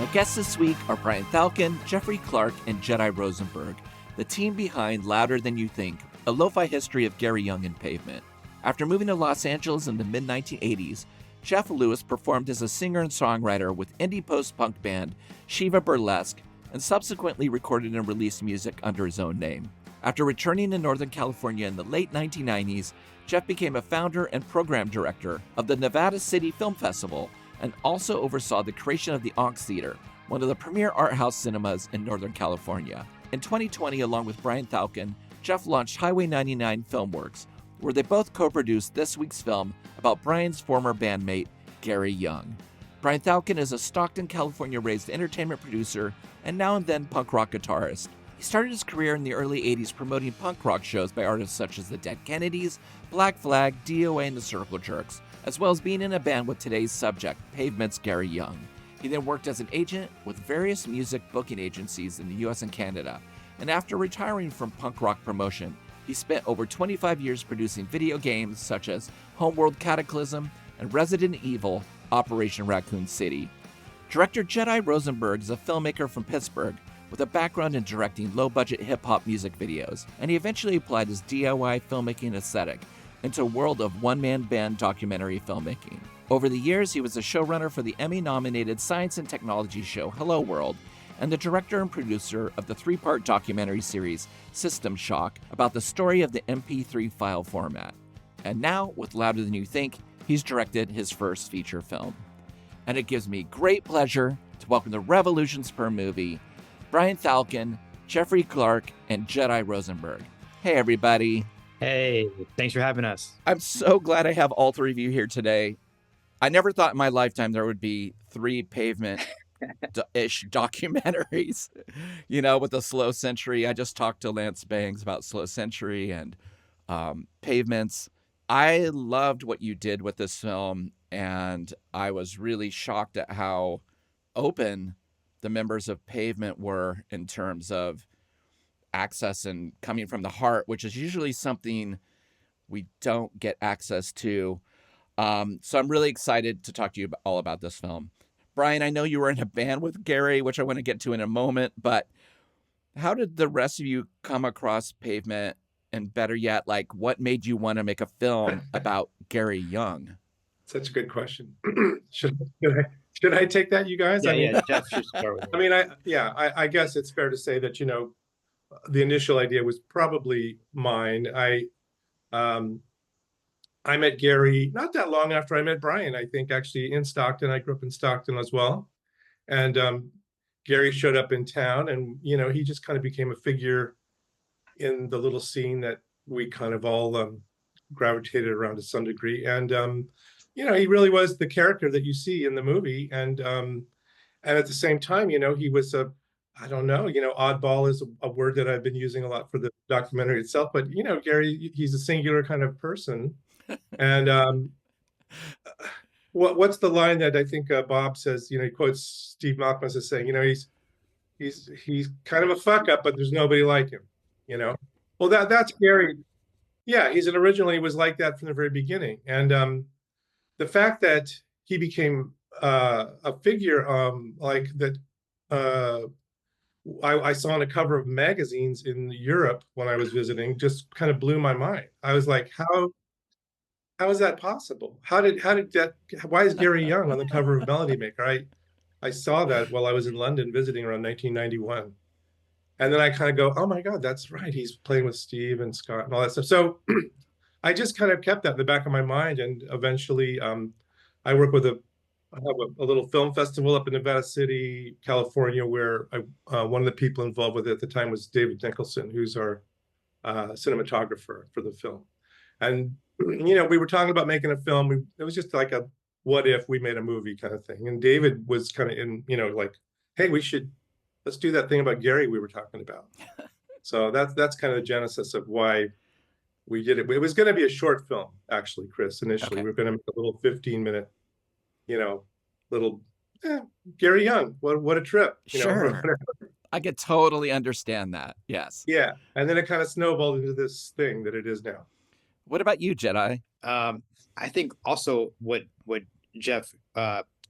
My guests this week are Brian Falcon, Jeffrey Clark, and Jedi Rosenberg, the team behind Louder Than You Think, a lo-fi history of Geri Young and Pavement. After moving to Los Angeles in the mid-1980s, Jeff Lewis performed as a singer and songwriter with indie post-punk band Shiva Burlesque and subsequently recorded and released music under his own name. After returning to Northern California in the late 1990s, Jeff became a founder and program director of the Nevada City Film Festival and also oversaw the creation of the Onk Theater, one of the premier art house cinemas in Northern California. In 2020, along with Brian Falcon, Jeff launched Highway 99 Filmworks, where they both co-produced this week's film about Brian's former bandmate, Geri Young. Brian Falcon is a Stockton, California-raised entertainment producer and now and then punk rock guitarist. He started his career in the early 80s promoting punk rock shows by artists such as the Dead Kennedys, Black Flag, DOA, and the Circle Jerks, as well as being in a band with today's subject, Pavement's Geri Young. He then worked as an agent with various music booking agencies in the US and Canada, and after retiring from punk rock promotion, he spent over 25 years producing video games such as Homeworld Cataclysm and Resident Evil Operation Raccoon City. Director Jedi Rosenberg is a filmmaker from Pittsburgh with a background in directing low-budget hip-hop music videos, and he eventually applied his DIY filmmaking aesthetic into a world of one-man band documentary filmmaking. Over the years, he was a showrunner for the Emmy-nominated science and technology show Hello World, and the director and producer of the 3-part documentary series System Shock about the story of the MP3 file format. And now, with Louder Than You Think, he's directed his first feature film. And it gives me great pleasure to welcome the Revolutions Per Movie, Brian Falcon, Jeffrey Clark, and Jedi Rosenberg. Hey, everybody. Hey, thanks for having us. I'm so glad I have all three of you here today. I never thought in my lifetime there would be 3 Pavement-ish documentaries, with the Slow Century. I just talked to Lance Bangs about Slow Century and Pavements. I loved what you did with this film, and I was really shocked at how open the members of Pavement were in terms of access and coming from the heart, which is usually something we don't get access to. So I'm really excited to talk to you all about this film. Brian, I know you were in a band with Geri, which I want to get to in a moment, but how did the rest of you come across Pavement? And better yet, what made you want to make a film about Geri Young? Such a good question. Should I take that, you guys? Yeah, Jeff should start with it. I guess it's fair to say that, the initial idea was probably mine. I met Geri not that long after I met Brian, I think, actually in Stockton. I grew up in Stockton as well. And Geri showed up in town, and, he just kind of became a figure in the little scene that we kind of all gravitated around to some degree. And, he really was the character that you see in the movie. And at the same time, he was oddball is a word that I've been using a lot for the documentary itself. But, Geri, he's a singular kind of person. And what's the line that I think Bob says, he quotes Steve Malkmus as saying, he's kind of a fuck up, but there's nobody like him, Well, that's Geri. Yeah, he was like that from the very beginning. And the fact that he became a figure like that, I saw on a cover of magazines in Europe when I was visiting, just kind of blew my mind. I was like, how is that possible? Why is Geri Young on the cover of Melody Maker? I saw that while I was in London visiting around 1991. And then I kind of go, oh my God, that's right. He's playing with Steve and Scott and all that stuff. So I just kind of kept that in the back of my mind. And eventually I work with I have a little film festival up in Nevada City, California, where one of the people involved with it at the time was David Nicholson, who's our cinematographer for the film. And, we were talking about making a film. It was just like a what if we made a movie kind of thing. And David was kind of in, hey, let's do that thing about Geri we were talking about. So that's kind of the genesis of why we did it. It was going to be a short film, actually, Chris, initially. Okay. We were going to make a little 15-minute, Geri Young. What a trip. Sure. I could totally understand that. Yes. Yeah. And then it kind of snowballed into this thing that it is now. What about you, Jedi? I think also what Jeff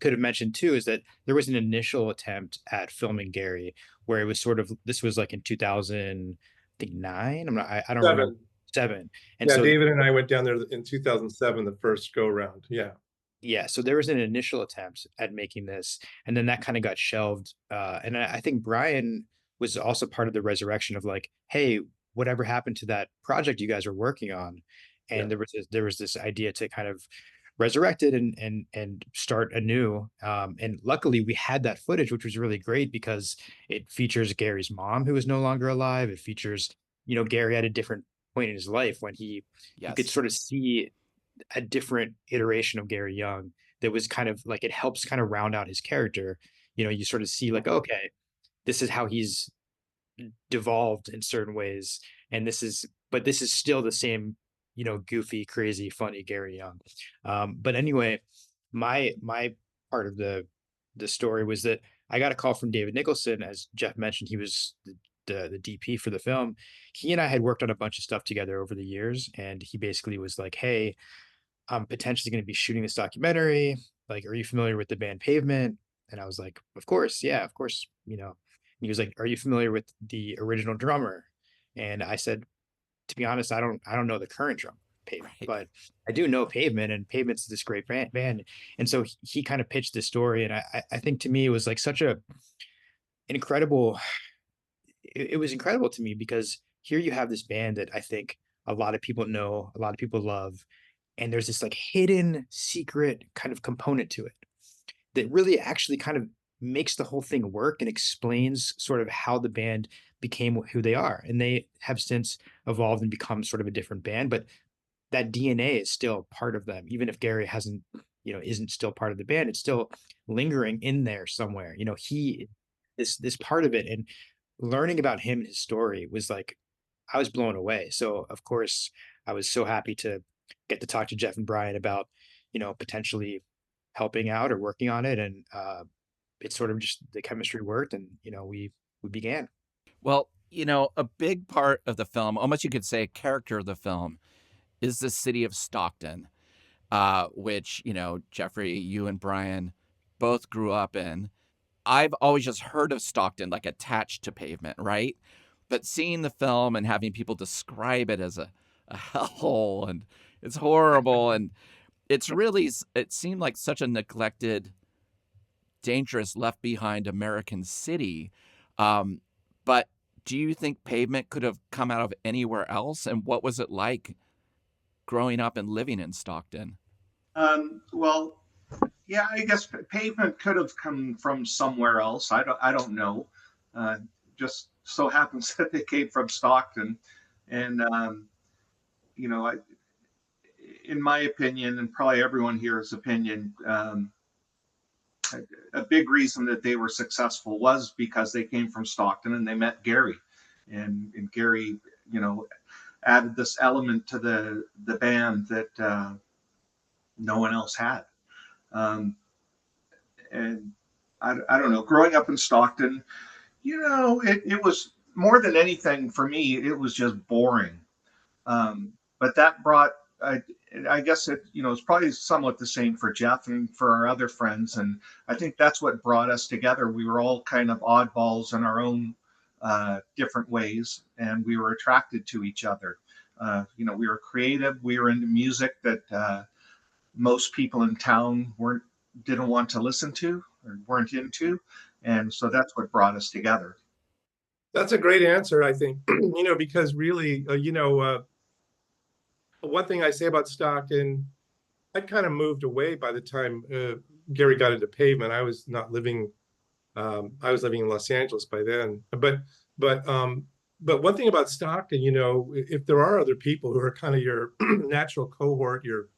could have mentioned too is that there was an initial attempt at filming Geri where it was sort of, this was like in 2000, I think nine. I don't remember. 7. Seven. And Yeah, so David and I went down there in 2007, the first go round. Yeah. yeah, so there was an initial attempt at making this, and then that kind of got shelved. And I think Brian was also part of the resurrection of like, hey, whatever happened to that project you guys were working on? Yeah. And there was this idea to kind of resurrect it and start anew. And luckily, we had that footage, which was really great because it features Gary's mom, who is no longer alive. It features, Gary at a different point in his life when you could Yes. sort of see a different iteration of Gary Young that was kind of like, it helps kind of round out his character. You sort of see like, okay, this is how he's devolved in certain ways, and this is still the same, goofy, crazy, funny Gary Young. But anyway, my part of the story was that I got a call from David Nicholson. As Jeff mentioned, he was the DP for the film. He and I had worked on a bunch of stuff together over the years, and he basically was like, hey, I'm potentially going to be shooting this documentary. Like, are you familiar with the band Pavement? And I was like, of course, yeah, of course, And he was like, are you familiar with the original drummer? And I said, to be honest, I don't know the current drum Pavement, Right. but I do know Pavement, and Pavement's this great band. And so he kind of pitched this story, and I think to me it was like such a incredible. It was incredible to me because here you have this band that I think a lot of people know, a lot of people love, and there's this like hidden secret kind of component to it that really actually kind of makes the whole thing work and explains sort of how the band became who they are. And they have since evolved and become sort of a different band, but that DNA is still part of them. Even if Gary hasn't, isn't still part of the band, it's still lingering in there somewhere. He this part of it, and learning about him and his story was like, I was blown away. So of course I was so happy to get to talk to Jeff and Brian about, potentially helping out or working on it. And it sort of just, the chemistry worked, and we began. Well, a big part of the film, almost you could say a character of the film, is the city of Stockton, which, Jeffrey, you and Brian both grew up in. I've always just heard of Stockton, like attached to Pavement, right? But seeing the film and having people describe it as a hellhole and it's horrible and it seemed like such a neglected, dangerous, left behind American city. But do you think Pavement could have come out of anywhere else? And what was it like growing up and living in Stockton? Well, yeah, I guess Pavement could have come from somewhere else. I don't know. Just so happens that they came from Stockton, and I, in my opinion, and probably everyone here's opinion, a big reason that they were successful was because they came from Stockton and they met Geri, and Geri, added this element to the band that no one else had. And I don't know, growing up in Stockton, it was more than anything for me, it was just boring. But that brought, I guess it's probably somewhat the same for Jeff and for our other friends. And I think that's what brought us together. We were all kind of oddballs in our own different ways, and we were attracted to each other. We were creative. We were into music that most people in town didn't want to listen to or weren't into. And so that's what brought us together. That's a great answer, I think, because really, one thing I say about Stockton, I kind of moved away by the time Geri got into Pavement. I was not living, I was living in Los Angeles by then. But one thing about Stockton, if there are other people who are kind of your natural cohort, your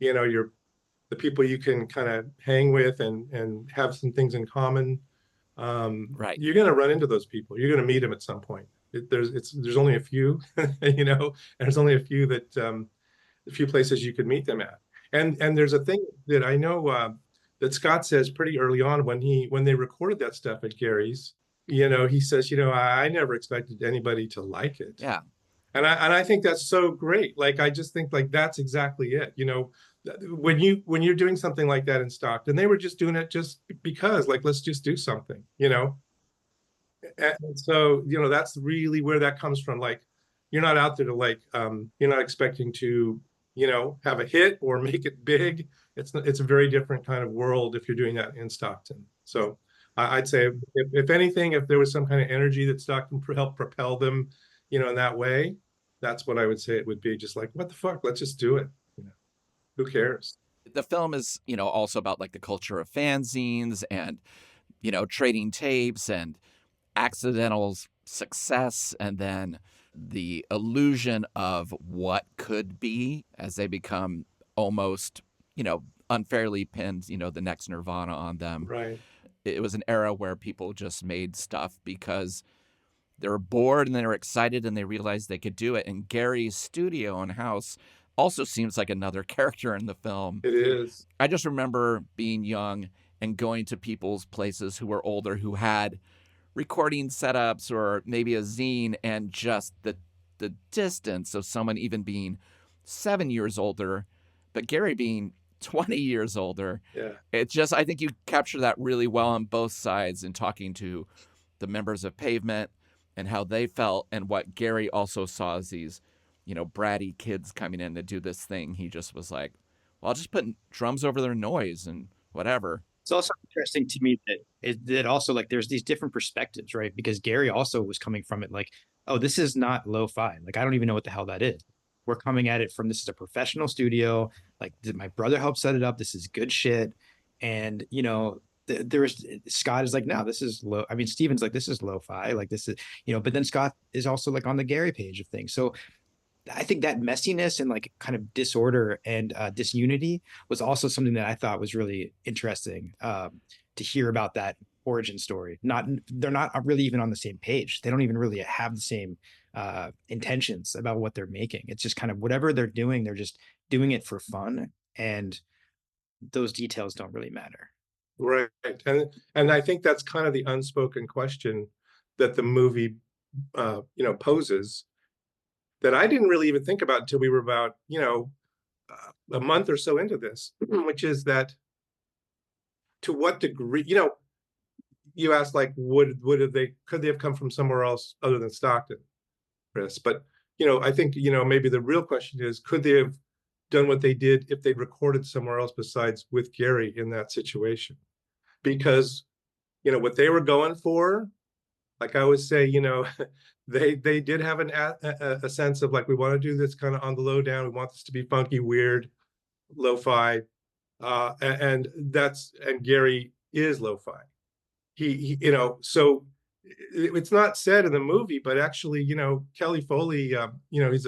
the people you can kind of hang with and have some things in common, Right. you're going to run into those people. You're going to meet them at some point. There's only a few, and there's only a few a few places you could meet them at. And there's a thing that I know that Scott says pretty early on when they recorded that stuff at Gary's. He says, I never expected anybody to like it. Yeah. And I think that's so great. Like, I just think like that's exactly it. when you're doing something like that in Stockton, they were just doing it just because, like, let's just do something, you know. And so, you know, that's really where that comes from. Like, you're not out there to like, you're not expecting to, you know, have a hit or make it big. It's a very different kind of world if you're doing that in Stockton. So I'd say if anything, if there was some kind of energy that Stockton helped propel them, you know, in that way, that's what I would say it would be. Just like, what the fuck? Let's just do it. You know, who cares? The film is, you know, also about like the culture of fanzines and, you know, trading tapes and accidental success, and then the illusion of what could be as they become almost, you know, unfairly pinned, you know, the next Nirvana on them. Right. It was an era where people just made stuff because they were bored and they were excited and they realized they could do it. And Gary's studio and house also seems like another character in the film. It is. I just remember being young and going to people's places who were older who had recording setups or maybe a zine, and just the distance of someone even being 7 years older, but Geri being 20 years older. Yeah. It just, I think you capture that really well on both sides in talking to the members of Pavement and how they felt, and what Geri also saw as these, you know, bratty kids coming in to do this thing. He just was like, well, I'll just put drums over their noise and whatever. It's also interesting to me that also, like, there's these different perspectives, right? Because Geri also was coming from it like, oh, this is not lo-fi. Like, I don't even know what the hell that is. We're coming at it from, this is a professional studio. Like, my brother helped set it up. This is good shit. And, you know, there's Scott is like, no, this is low. I mean, Steven's like, this is lo-fi. Like, this is, you know, but then Scott is also like on the Geri page of things. So I think that messiness and like kind of disorder and disunity was also something that I thought was really interesting to hear about that origin story. They're not really even on the same page. They don't even really have the same intentions about what they're making. It's just kind of whatever they're doing, they're just doing it for fun, and those details don't really matter. Right. And I think that's kind of the unspoken question that the movie you know, poses, that I didn't really even think about until we were about, you know, a month or so into this, which is that, to what degree, you know, you asked like, could they have come from somewhere else other than Stockton, Chris? But, you know, I think, you know, maybe the real question is, could they have done what they did if they'd recorded somewhere else besides with Geri in that situation? Because, you know, what they were going for, like I always say, you know, they did have a sense of like, we want to do this kind of on the low down. We want this to be funky, weird, lo-fi, and Geri is lo-fi. He you know, so it's not said in the movie, but actually, you know, Kelly Foley, you know, he's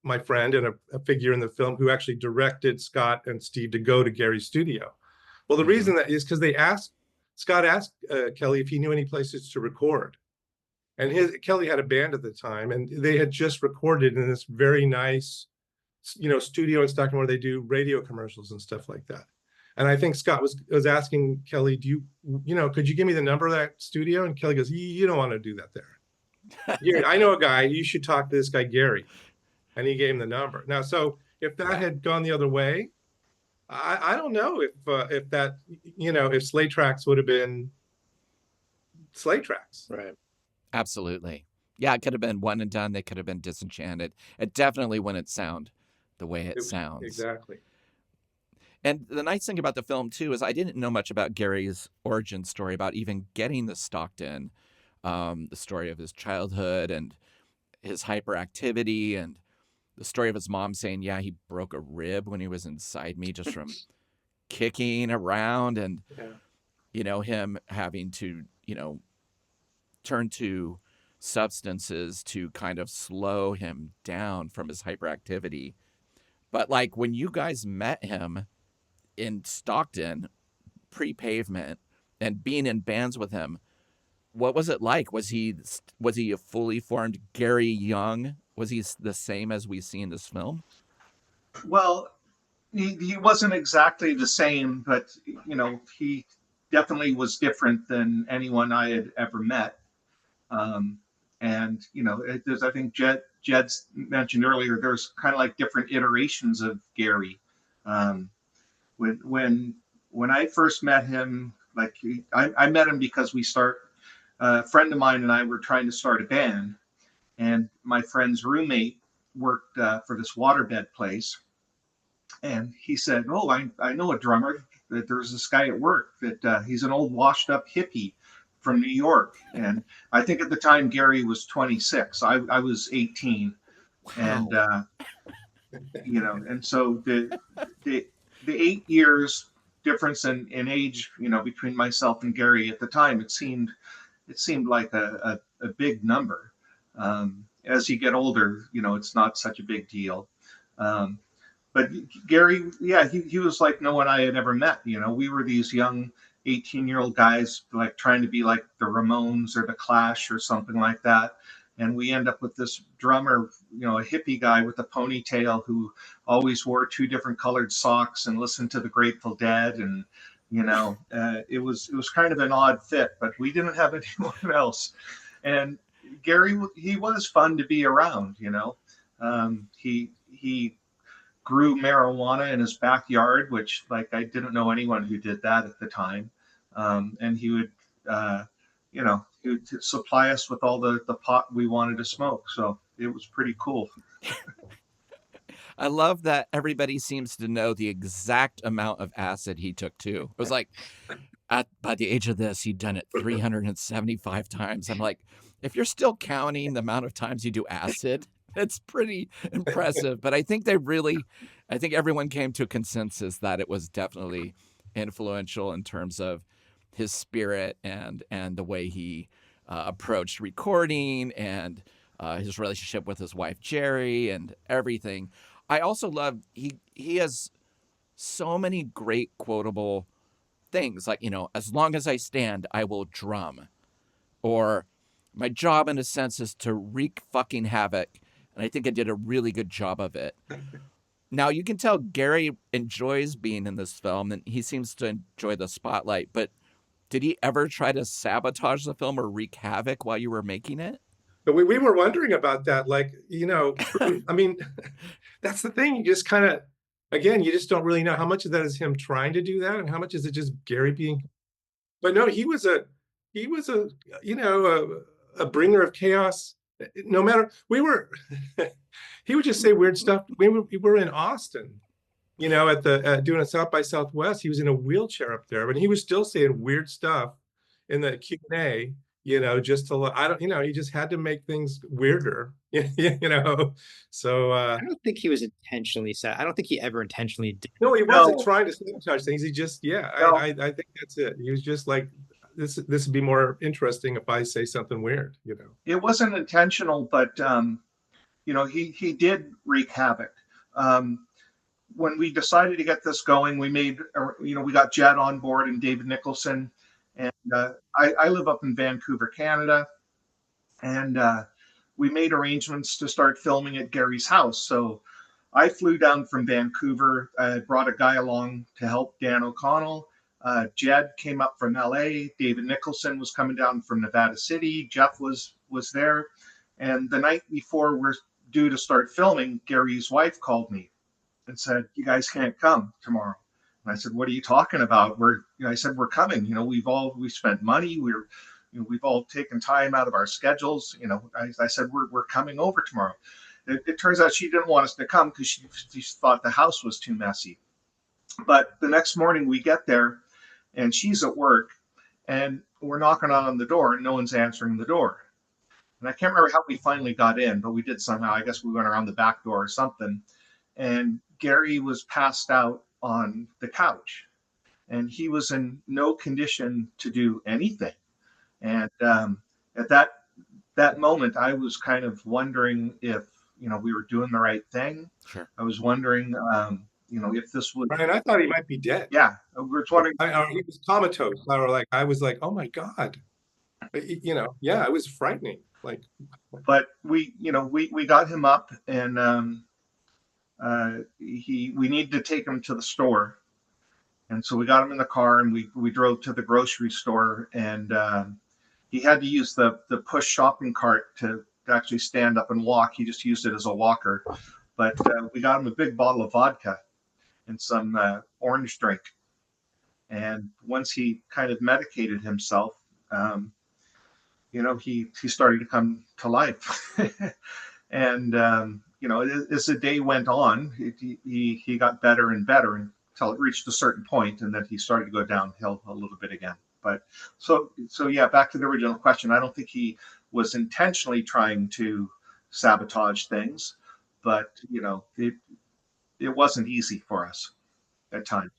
my friend and a figure in the film who actually directed Scott and Steve to go to Gary's studio. Well, the reason that is because Scott asked Kelly if he knew any places to record. And Kelly had a band at the time, and they had just recorded in this very nice, you know, studio in Stockton where they do radio commercials and stuff like that. And I think Scott was asking Kelly, do you know, could you give me the number of that studio? And Kelly goes, you don't want to do that there. I know a guy, you should talk to this guy, Geri. And he gave him the number. Now, so if that had gone the other way, I don't know if that, you know, if Slate Tracks would have been Slate Tracks. Right. Absolutely. Yeah, it could have been one and done. They could have been disenchanted. It definitely wouldn't sound the way it sounds. Exactly. And the nice thing about the film, too, is I didn't know much about Gary's origin story, about even getting the Stockton, the story of his childhood and his hyperactivity, and the story of his mom saying, yeah, he broke a rib when he was inside me just from kicking around, and, you know, him having to, you know, turn to substances to kind of slow him down from his hyperactivity. But like when you guys met him in Stockton, pre-Pavement, and being in bands with him, what was it like? Was he a fully formed Geri Young? Was he the same as we see in this film? Well, he wasn't exactly the same, but, you know, he definitely was different than anyone I had ever met. And, you know, there's, I think Jed's mentioned earlier, there's kind of like different iterations of Geri. Um, when I first met him, like I met him because a friend of mine and I were trying to start a band, and my friend's roommate worked for this waterbed place, and he said, "Oh, I know a drummer. That there's this guy at work that he's an old washed up hippie from New York." And I think at the time Geri was 26. I was 18, and Wow. and so the 8 years difference in age, between myself and Geri at the time, it seemed like a big number. As you get older, it's not such a big deal. Um, but Geri, yeah, he was like no one I had ever met. We were these young 18-year-old guys like trying to be like the Ramones or the Clash or something like that. And we end up with this drummer, a hippie guy with a ponytail who always wore two different colored socks and listened to the Grateful Dead. And, it was kind of an odd fit, but we didn't have anyone else. And Geri, he was fun to be around. He grew marijuana in his backyard, which like I didn't know anyone who did that at the time. And he would supply us with all the pot we wanted to smoke. So it was pretty cool. I love that everybody seems to know the exact amount of acid he took too. It was like by the age of this, he'd done it 375 times. I'm like, if you're still counting the amount of times you do acid, it's pretty impressive. But I think everyone came to a consensus that it was definitely influential in terms of his spirit and the way he approached recording and his relationship with his wife Geri and everything. I also love he has so many great quotable things like, as long as I stand, I will drum, or my job in a sense is to wreak fucking havoc, and I think I did a really good job of it. Now you can tell Geri enjoys being in this film, and he seems to enjoy the spotlight. But did he ever try to sabotage the film or wreak havoc while you were making it? But we were wondering about that. Like, I mean, that's the thing. You just kind of, again, you just don't really know how much of that is him trying to do that and how much is it just Geri being. But no, he was a a bringer of chaos. No matter he would just say weird stuff. We were in Austin, at the doing a South by Southwest. He was in a wheelchair up there, but he was still saying weird stuff in the Q&A. Just to I don't, he just had to make things weirder. So I don't think he was intentionally sad. I don't think he ever intentionally did. no, he wasn't trying to sabotage things. He just, No. I think that's it. He was just like, this would be more interesting if I say something weird. It wasn't intentional, but he did wreak havoc. When we decided to get this going, we got Jed on board and David Nicholson, and I live up in Vancouver, Canada, and we made arrangements to start filming at Geri's house. So I flew down from Vancouver. I brought a guy along to help, Dan O'Connell. Jed came up from LA. David Nicholson was coming down from Nevada City. Jeff was there. And the night before we're due to start filming, Geri's wife called me and said, "You guys can't come tomorrow." And I said, "What are you talking about?" I said, "We're coming. We've spent money. We've all taken time out of our schedules. I said, we're coming over tomorrow." It turns out she didn't want us to come because she thought the house was too messy. But the next morning we get there and she's at work and we're knocking on the door and no one's answering the door. And I can't remember how we finally got in, but we did somehow. I guess we went around the back door or something. And Geri was passed out on the couch and he was in no condition to do anything. And at that moment, I was kind of wondering if we were doing the right thing. Sure. I was wondering, if this would. Brian, I thought he might be dead. Yeah, we were wondering. He was comatose. I was like, oh my God. It was frightening. But we got him up and we needed to take him to the store. And so we got him in the car and we drove to the grocery store and he had to use the push shopping cart to actually stand up and walk. He just used it as a walker. But we got him a big bottle of vodka and some orange drink. And once he kind of medicated himself, he started to come to life. And as the day went on, he got better and better until it reached a certain point, and then he started to go downhill a little bit again. But so yeah, back to the original question. I don't think he was intentionally trying to sabotage things, but it wasn't easy for us at times.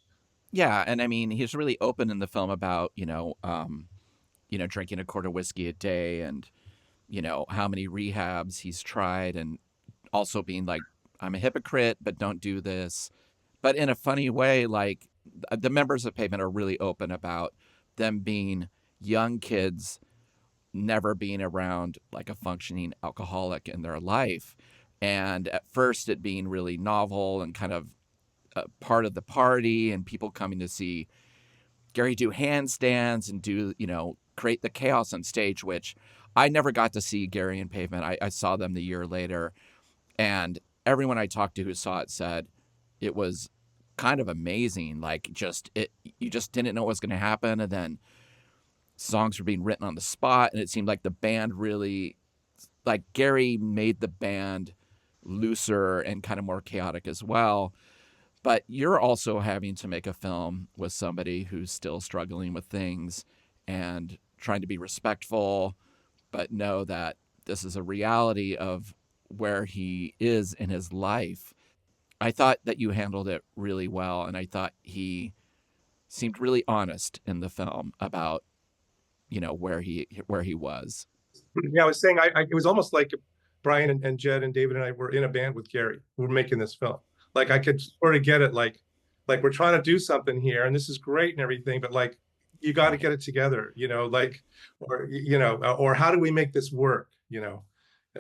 Yeah, and I mean, he's really open in the film about drinking a quart of whiskey a day, and how many rehabs he's tried, and also being like, I'm a hypocrite, but don't do this. But in a funny way, like the members of Pavement are really open about them being young kids, never being around like a functioning alcoholic in their life. And at first it being really novel and kind of part of the party, and people coming to see Geri do handstands and do, create the chaos on stage, which I never got to see Geri and Pavement. I saw them the year later, and everyone I talked to who saw it said it was kind of amazing. Like you just didn't know what was going to happen. And then songs were being written on the spot. And it seemed like the band really, like Geri made the band looser and kind of more chaotic as well. But you're also having to make a film with somebody who's still struggling with things and trying to be respectful, but know that this is a reality of where he is in his life. I thought that you handled it really well, and I thought he seemed really honest in the film about, where he was. Yeah, I was saying, it was almost like Brian and Jed and David and I were in a band with Geri. We were making this film. Like I could sort of get it, like we're trying to do something here, and this is great and everything, but like you got to get it together, or how do we make this work,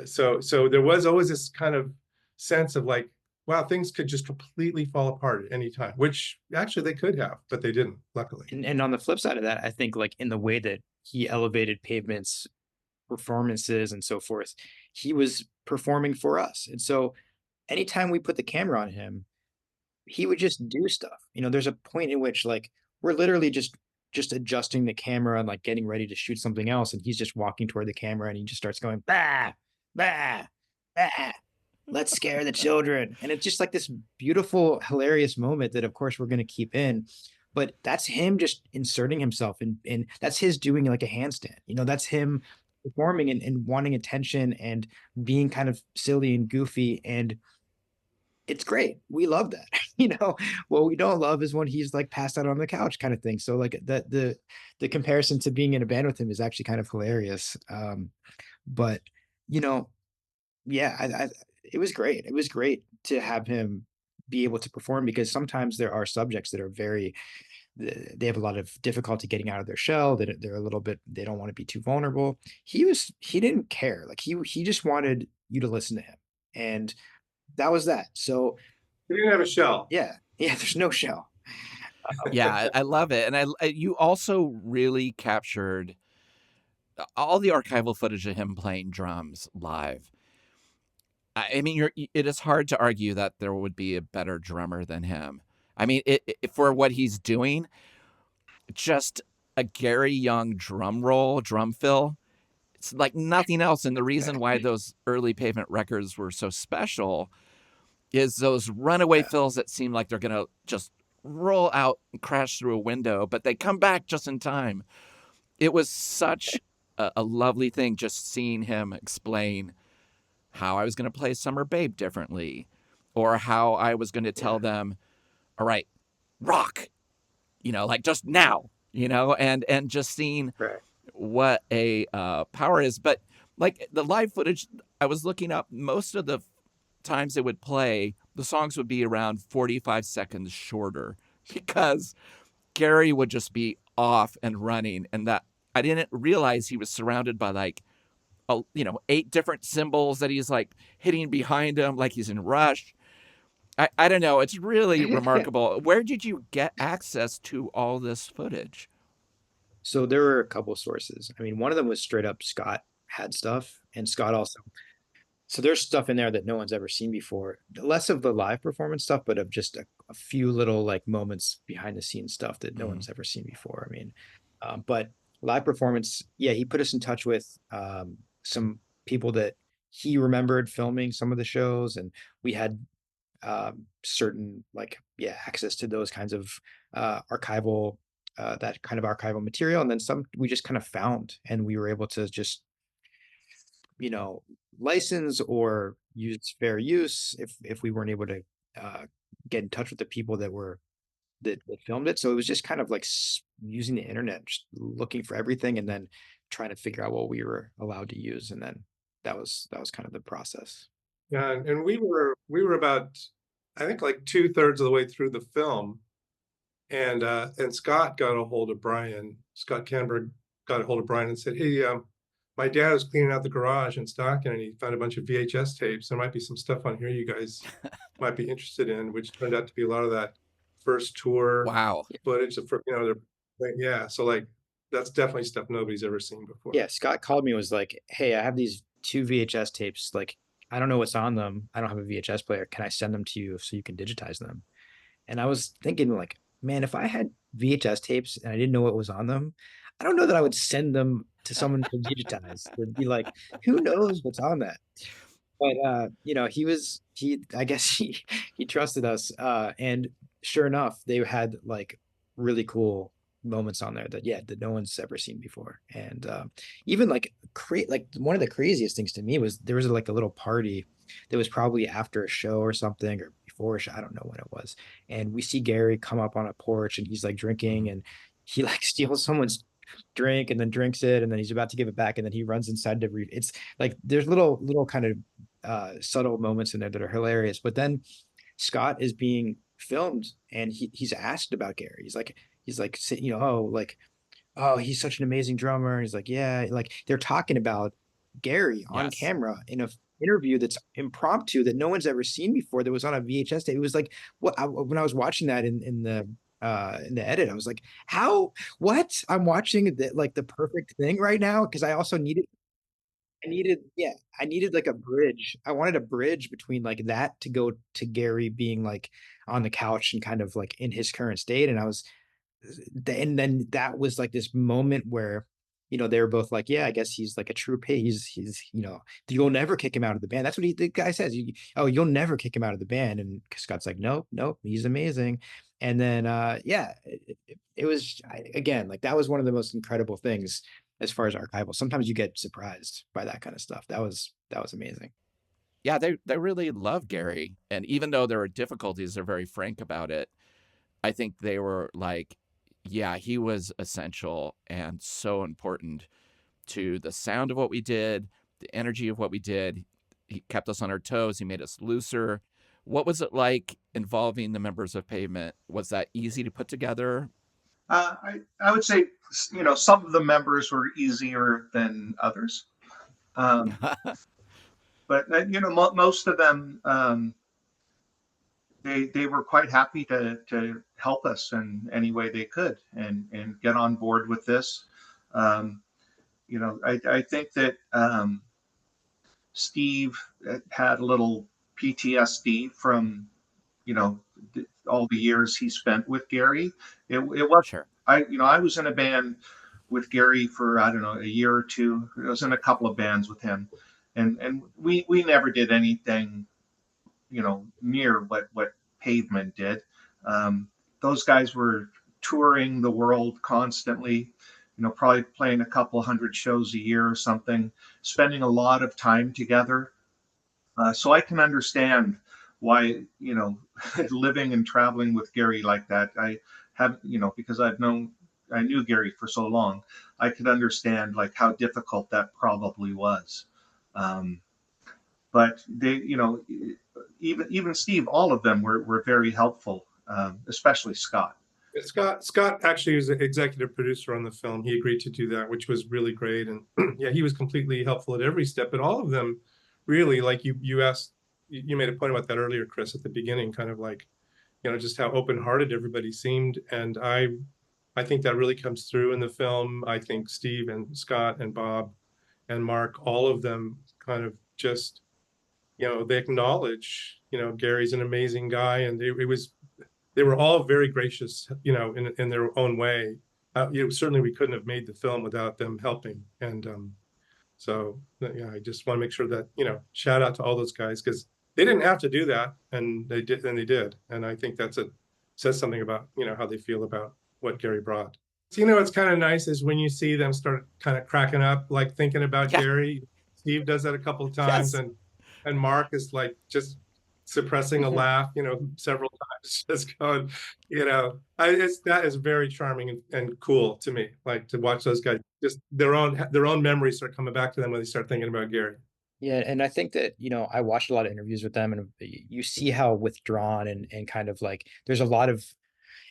So there was always this kind of sense of like, wow, things could just completely fall apart at any time, which actually they could have, but they didn't, luckily. And on the flip side of that, I think like in the way that he elevated Pavement's performances and so forth, he was performing for us. And so anytime we put the camera on him, he would just do stuff. There's a point in which like we're literally just adjusting the camera and like getting ready to shoot something else, and he's just walking toward the camera and he just starts going bah bah bah, let's scare the children. And it's just like this beautiful, hilarious moment that of course we're going to keep in, but that's him just inserting himself and that's his doing like a handstand. That's him performing and wanting attention and being kind of silly and goofy, and it's great. We love that. What we don't love is when he's like passed out on the couch kind of thing. So like the comparison to being in a band with him is actually kind of hilarious. But yeah, it was great. It was great to have him be able to perform, because sometimes there are subjects that are they have a lot of difficulty getting out of their shell. They're a little bit, they don't want to be too vulnerable. He didn't care. Like he just wanted you to listen to him. And that was that. So He didn't have a shell. yeah, there's no shell. Yeah, I love it. And you also really captured all the archival footage of him playing drums live. I mean, it is hard to argue that there would be a better drummer than him. I mean, for what he's doing, just a Geri Young drum fill. It's like nothing else. And the reason why those early Pavement records were so special is those runaway fills that seem like they're going to just roll out and crash through a window, but they come back just in time. It was such a lovely thing just seeing him explain how I was going to play Summer Babe differently, or how I was going to tell them, all right, rock, like just now, and just seeing what a power is. But like the live footage, I was looking up, most of the times they would play, the songs would be around 45 seconds shorter, because Geri would just be off and running, and that I didn't realize he was surrounded by like 8 different cymbals that he's like hitting behind him like he's in Rush. I don't know. It's really remarkable. Where did you get access to all this footage? So there were a couple of sources. I mean, one of them was straight up Scott had stuff, and Scott also. So there's stuff in there that no one's ever seen before. Less of the live performance stuff, but of just a few little like moments behind the scenes stuff that no one's ever seen before. I mean, but live performance, yeah, he put us in touch with some people that he remembered filming some of the shows, and we had certain like access to those kinds of archival that kind of archival material, and then some we just kind of found, and we were able to just you know license or use fair use if we weren't able to uh, get in touch with the people that filmed it. So it was just kind of like using the internet, just looking for everything, and then trying to figure out what we were allowed to use, and then that was kind of the process. Yeah, and we were about, I think, like 2/3 of the way through the film, and Scott got a hold of Brian. Scott Canberg got a hold of Brian and said, "Hey, my dad was cleaning out the garage in Stockton, and he found a bunch of VHS tapes. There might be some stuff on here you guys might be interested in," which turned out to be a lot of that first tour Wow. footage of, yeah. So like, that's definitely stuff nobody's ever seen before. Yeah, Scott called me and was like, "Hey, I have these 2 VHS tapes, like, I don't know what's on them. I don't have a VHS player. Can I send them to you so you can digitize them?" And I was thinking like, "Man, if I had VHS tapes and I didn't know what was on them, I don't know that I would send them to someone to digitize." They'd be like, "Who knows what's on that?" But, he I guess he trusted us, and sure enough, they had, like, really cool moments on there that, yeah, that no one's ever seen before, and, even, like, one of the craziest things to me was there was, like, a little party that was probably after a show or something or before a show, I don't know when it was, and we see Gary come up on a porch, and he's, like, drinking, and he, like, steals someone's drink and then drinks it, and then he's about to give it back, and then he runs inside to re it's like, there's little kind of subtle moments in there that are hilarious. But then Scott is being filmed, and he's asked about Gary. He's like, oh, like, oh, he's such an amazing drummer. And he's like, yeah, like they're talking about Gary on Yes. camera in a interview that's impromptu that no one's ever seen before. That was on a VHS tape. It was like when I was watching that in the edit, I was like, how, what? I'm watching the perfect thing right now because I needed like a bridge. I wanted a bridge between like that to go to Gary being like on the couch and kind of like in his current state. And and then that was like this moment where, they were both like, yeah, I guess he's like a true pay. He's, you'll never kick him out of the band. That's what the guy says. Oh, you'll never kick him out of the band. And Scott's like, nope, nope, he's amazing. And then, yeah, it was, again, like that was one of the most incredible things as far as archival. Sometimes you get surprised by that kind of stuff. That was amazing. Yeah, they really love Gary, and even though there were difficulties, they're very frank about it. I think they were like, yeah, he was essential and so important to the sound of what we did, the energy of what we did. He kept us on our toes. He made us looser. What was it like involving the members of Pavement? Was that easy to put together? I would say, some of the members were easier than others. Um, but most of them, they were quite happy to help us in any way they could and get on board with this. Um, I think that Steve had a little PTSD from you know all the years he spent with Geri. It was Sure. I was in a band with Geri for, I don't know, a year or two. I was in a couple of bands with him, and we never did anything near what Pavement did. Those guys were touring the world constantly, probably playing a couple hundred shows a year or something, spending a lot of time together. So I can understand why, living and traveling with Geri like that. I have, because I knew Geri for so long, I could understand like how difficult that probably was. Um, but they, even Steve, all of them were very helpful, especially Scott. Scott actually was the executive producer on the film. He agreed to do that, which was really great. And yeah, he was completely helpful at every step. But all of them, really, like you asked, you made a point about that earlier, Chris, at the beginning, kind of like, just how open-hearted everybody seemed. And I think that really comes through in the film. I think Steve and Scott and Bob and Mark, all of them kind of just, they acknowledge, Gary's an amazing guy. And it was they were all very gracious, you know, in their own way. You know, certainly we couldn't have made the film without them helping. And so yeah, I just want to make sure that, you know, shout out to all those guys, because they didn't have to do that, and they did, and I think says something about, you know, how they feel about what Geri brought. So, you know, it's kind of nice is when you see them start kind of cracking up, like thinking about Yeah. Geri. Steve does that a couple of times, Yes. and Mark is like just suppressing a laugh, you know, several times, just going, you know, that is very charming and cool to me, like to watch those guys, just their own memories start coming back to them when they start thinking about Geri. Yeah, and I think that, you know, I watched a lot of interviews with them, and you see how withdrawn and kind of like there's a lot of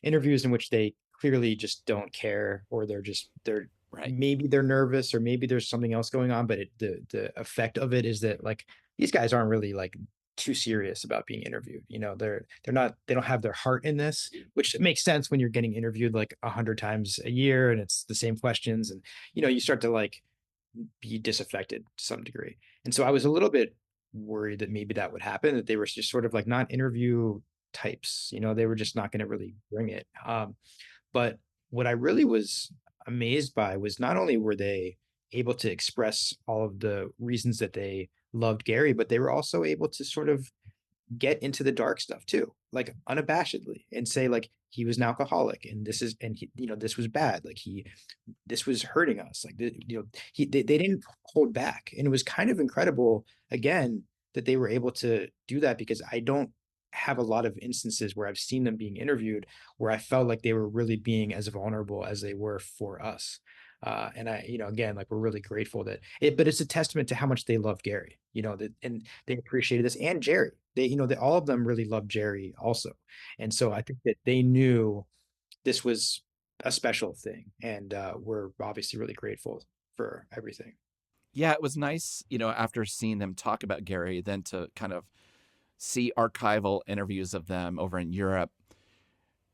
interviews in which they clearly just don't care, or they're Right. maybe they're nervous, or maybe there's something else going on, but the effect of it is that like these guys aren't really like too serious about being interviewed. You know, they don't have their heart in this, which makes sense when you're getting interviewed like 100 times a year and it's the same questions, and you know, you start to like be disaffected to some degree. And so I was a little bit worried that maybe that would happen, that they were just sort of like not interview types, you know, they were just not going to really bring it. But what I really was amazed by was not only were they able to express all of the reasons that they loved Geri, but they were also able to sort of get into the dark stuff too, like unabashedly, and say like he was an alcoholic, and this is, and he, you know, this was bad, like this was hurting us, like you know, they didn't hold back, and it was kind of incredible again that they were able to do that, because I don't have a lot of instances where I've seen them being interviewed where I felt like they were really being as vulnerable as they were for us. And I, you know, again, like we're really grateful that it, but it's a testament to how much they love Geri, you know, that, and they appreciated this, and Geri, they, you know, they, all of them really loved Geri also. And so I think that they knew this was a special thing, and we're obviously really grateful for everything. Yeah, it was nice, you know, after seeing them talk about Geri, then to kind of see archival interviews of them over in Europe.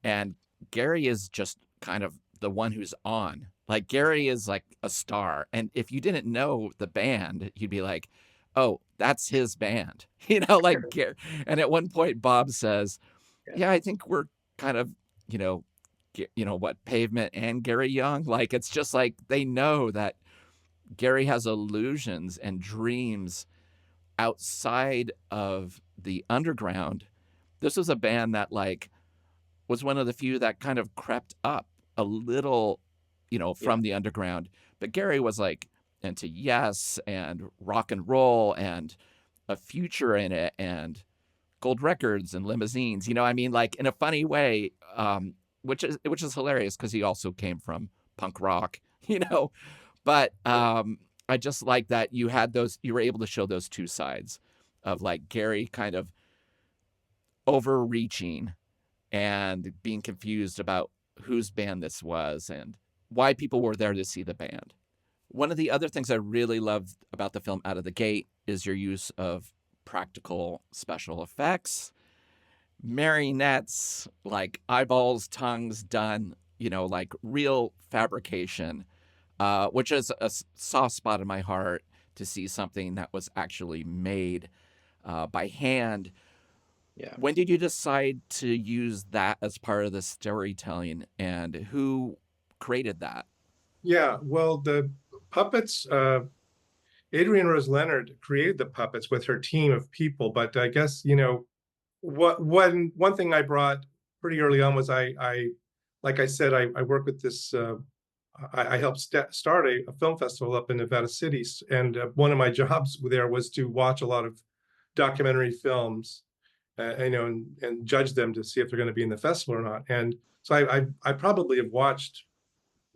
And Geri is just kind of the one who's on. Like Geri is like a star. And if you didn't know the band, you'd be like, oh, that's his band. You know, like Geri. And at one point Bob says, yeah, I think we're kind of, you know, what, Pavement and Geri Young. Like it's just like they know that Geri has illusions and dreams outside of the underground. This was a band that like was one of the few that kind of crept up a little, you know, from the underground. But Geri was like into Yes and rock and roll and a future in it and gold records and limousines. You know, I mean, like in a funny way, which is hilarious because he also came from punk rock, you know. But I just like that you were able to show those two sides of like Geri kind of overreaching and being confused about whose band this was and why people were there to see the band. One of the other things I really loved about the film out of the gate is your use of practical special effects, marionettes, like eyeballs, tongues done, you know, like real fabrication, which is a soft spot in my heart to see something that was actually made by hand. Yeah. When did you decide to use that as part of the storytelling, and who created that? Yeah, well, the puppets, Adrienne Rose Leonard created the puppets with her team of people, but I guess, you know, one thing I brought pretty early on was like I said, I work with this, I helped start a film festival up in Nevada City, and one of my jobs there was to watch a lot of documentary films, you know, and judge them to see if they're going to be in the festival or not. And so I probably have watched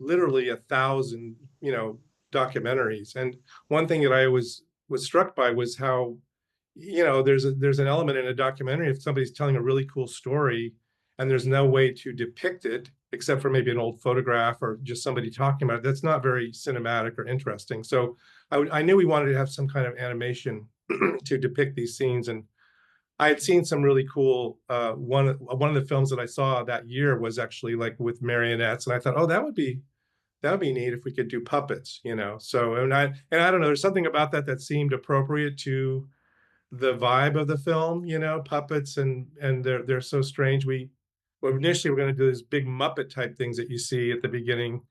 literally 1,000, you know, documentaries. And one thing that I was struck by was how, you know, there's an element in a documentary if somebody's telling a really cool story and there's no way to depict it except for maybe an old photograph or just somebody talking about it. That's not very cinematic or interesting. So I knew we wanted to have some kind of animation to depict these scenes. And I had seen some really cool, one of the films that I saw that year was actually like with marionettes. And I thought, oh, that would be neat if we could do puppets, you know? So, and I don't know, there's something about that seemed appropriate to the vibe of the film, you know, puppets, and they're so strange. well, initially we're going to do these big Muppet type things that you see at the beginning.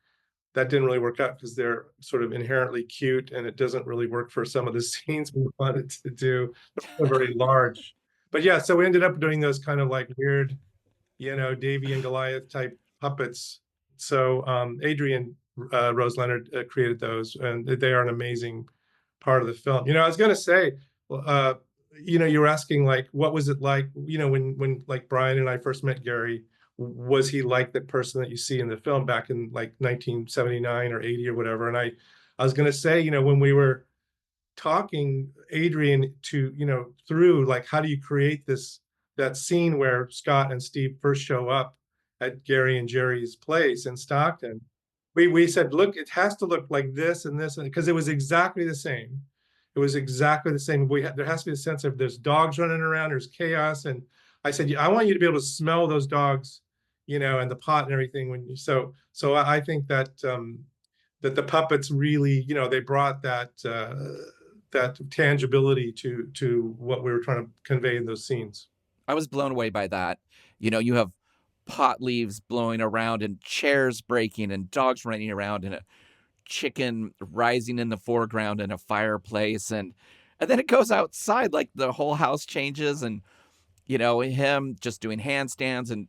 That didn't really work out because they're sort of inherently cute, and it doesn't really work for some of the scenes we wanted to do. They're very large. But yeah, so we ended up doing those kind of like weird, Davy and Goliath type puppets. So Adrian Rose Leonard created those, and they are an amazing part of the film. I was going to say, you were asking like, what was it like, when like Brian and I first met Geri, was he like the person that you see in the film back in like 1979 or 80 or whatever? And I was going to say, when we were talking Adrian to, through like, how do you create that scene where Scott and Steve first show up at Geri and Jerry's place in Stockton? We said, look, it has to look like this and this, and because it was exactly the same. It was exactly the same. There has to be a sense of there's dogs running around, there's chaos. And I said, I want you to be able to smell those dogs, and the pot and everything so I think that that the puppets really, they brought that tangibility to what we were trying to convey in those scenes. I was blown away by that. You have pot leaves blowing around and chairs breaking and dogs running around and a chicken rising in the foreground and a fireplace. And then it goes outside, like the whole house changes and, him just doing handstands and,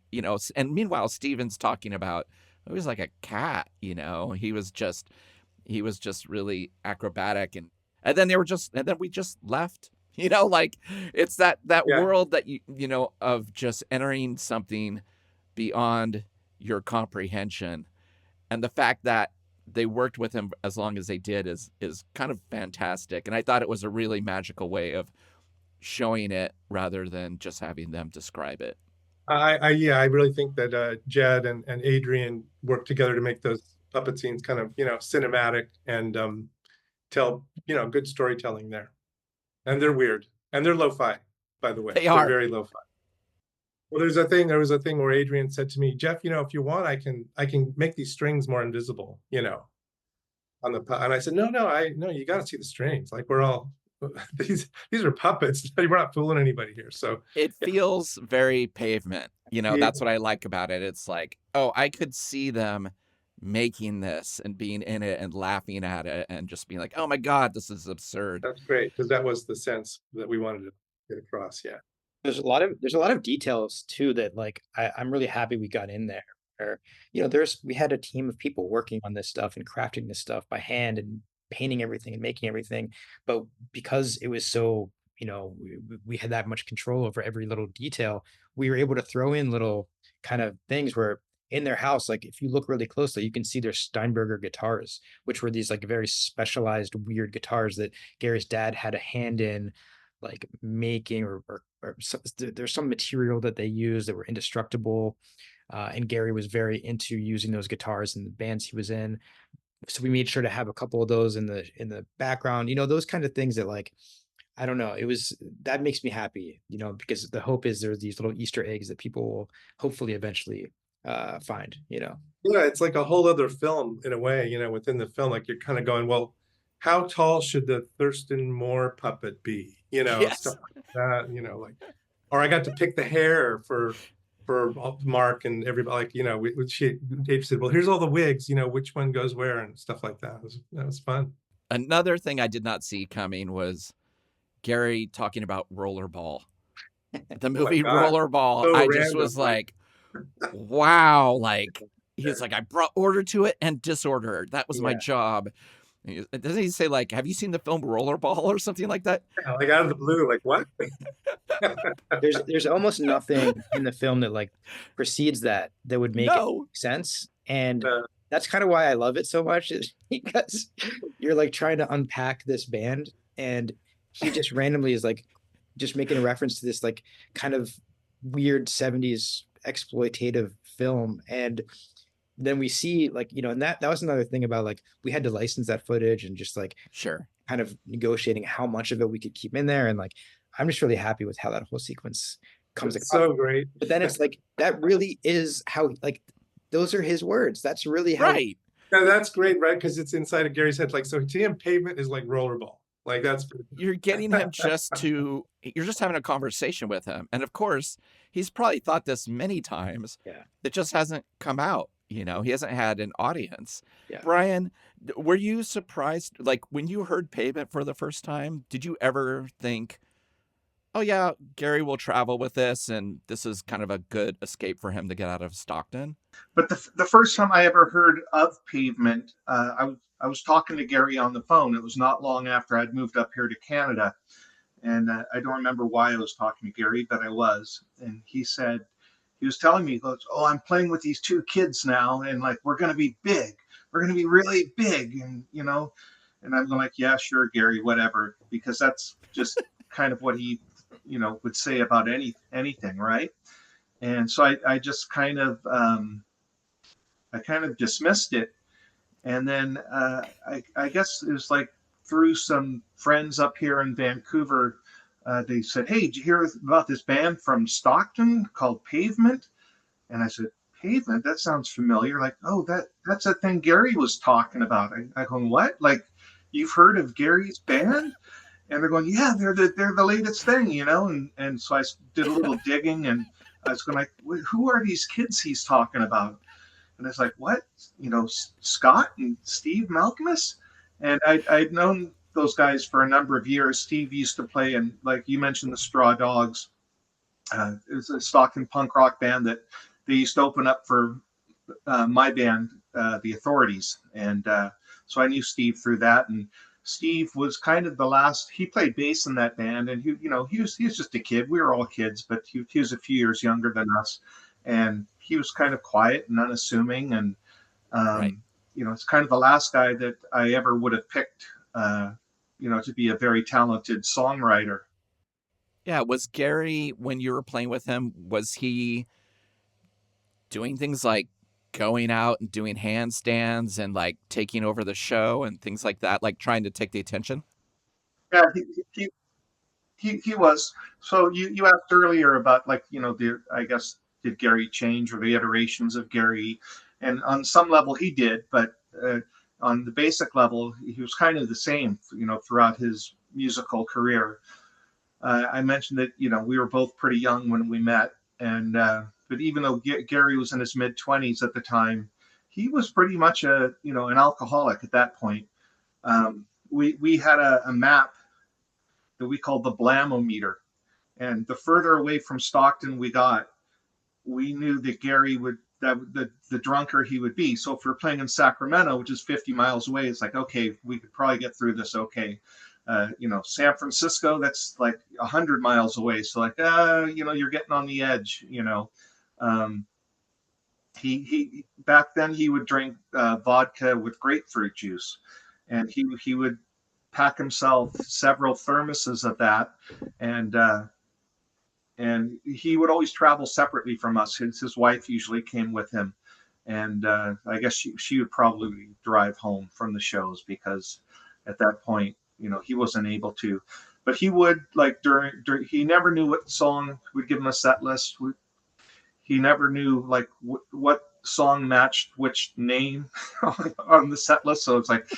and meanwhile, Steven's talking about, it was like a cat, he was just really acrobatic. And then we just left, like it's that world that of just entering something beyond your comprehension. And the fact that they worked with him as long as they did is kind of fantastic. And I thought it was a really magical way of showing it rather than just having them describe it. I really think that Jed and Adrian worked together to make those puppet scenes kind of, cinematic and tell, good storytelling there. And they're weird. And they're lo-fi, by the way. They're very lo-fi. Well, there was a thing where Adrian said to me, Jeff, if you want, I can make these strings more invisible, on the, and I said, no, you got to see the strings. Like we're all, these are puppets. We're not fooling anybody here. So it feels very Pavement. That's what I like about it. It's like, oh, I could see them making this and being in it and laughing at it and just being like, oh my God, this is absurd. That's great, because that was the sense that we wanted to get across. Yeah. There's a lot of details too that like I'm really happy we got in there. Or, we had a team of people working on this stuff and crafting this stuff by hand and painting everything and making everything. But because it was so, we had that much control over every little detail, we were able to throw in little kind of things where in their house, like if you look really closely, you can see their Steinberger guitars, which were these like very specialized, weird guitars that Gary's dad had a hand in, like making or there's some material that they used that were indestructible. And Geri was very into using those guitars in the bands he was in. So we made sure to have a couple of those in the background, those kind of things that like, I don't know, that makes me happy, because the hope is there's these little Easter eggs that people will hopefully eventually find, Yeah, it's like a whole other film in a way, within the film, like you're kind of going, well, how tall should the Thurston Moore puppet be? Yes. Stuff like that, like, or I got to pick the hair for Mark and everybody, like, Dave said, well, here's all the wigs, which one goes where and stuff like that. That was fun. Another thing I did not see coming was Geri talking about Rollerball. The movie Rollerball. So I just was like, wow. Like, he's like, I brought order to it and disorder. That was my job. Doesn't he say like, have you seen the film Rollerball or something like that? Yeah, like out of the blue, like what? There's almost nothing in the film that like precedes that would make it make sense. And that's kind of why I love it so much, is because you're like trying to unpack this band and he just randomly is like just making a reference to this like kind of weird 70s exploitative film. And then we see like, and that was another thing about like, we had to license that footage and just like, sure, kind of negotiating how much of it we could keep in there. And like, I'm just really happy with how that whole sequence comes across. So great. But then it's like, that really is how, like, those are his words. That's really how. Right. Yeah, that's great, right? Because it's inside of Gary's head. Like, so to him, Pavement is like Rollerball. Like that's You're getting him you're just having a conversation with him. And of course, he's probably thought this many times. Yeah. It just hasn't come out. He hasn't had an audience. Yeah. Brian, were you surprised? Like when you heard Pavement for the first time, did you ever think, oh yeah, Geri will travel with this and this is kind of a good escape for him to get out of Stockton? But the first time I ever heard of Pavement, I was talking to Geri on the phone. It was not long after I'd moved up here to Canada. And I don't remember why I was talking to Geri, but I was. And he was telling me, he goes, oh, I'm playing with these two kids now. And like, we're going to be big. We're going to be really big. And, and I'm like, yeah, sure, Geri, whatever. Because that's just kind of what he, would say about anything. Right. And so I just kind of dismissed it. And then I guess it was like through some friends up here in Vancouver, they said, hey, did you hear about this band from Stockton called Pavement? And I said, Pavement? That sounds familiar. Like, oh, that's a thing Geri was talking about. I go, what? Like, you've heard of Geri's band? And they're going, yeah, they're the latest thing, And so I did a little digging, and I was going like, who are these kids he's talking about? And it's like, what? Scott and Steve Malkmus? And I'd known those guys for a number of years. Steve used to play in, like you mentioned, the Straw Dogs. It was a Stockton punk rock band that they used to open up for my band, The Authorities. And so I knew Steve through that. And Steve was kind of the last. He played bass in that band, and he was just a kid. We were all kids, but he was a few years younger than us, and he was kind of quiet and unassuming, and Right. It's kind of the last guy that I ever would have picked, to be a very talented songwriter. Yeah, was Geri, when you were playing with him, was he doing things like going out and doing handstands and like taking over the show and things like that, like trying to take the attention? Yeah, he was. So you asked earlier about like, I guess, did Geri change, or the iterations of Geri? And on some level he did, but on the basic level, he was kind of the same, throughout his musical career. I mentioned that, we were both pretty young when we met. And, but even though Geri was in his mid 20s at the time, he was pretty much an alcoholic at that point. We had a map that we called the blam-o-meter. And the further away from Stockton we got, we knew that Geri would, that the drunker he would be. So if we're playing in Sacramento, which is 50 miles away, it's like, okay, we could probably get through this. Okay. San Francisco, that's like 100 miles away. So like, you're getting on the edge, he back then he would drink vodka with grapefruit juice, and he would pack himself several thermoses of that. And he would always travel separately from us. His wife usually came with him. And I guess she would probably drive home from the shows, because at that point, he wasn't able to. But he would, like, during he never knew what song. We'd give him a set list. He never knew, like, what song matched which name on the set list. So it's like,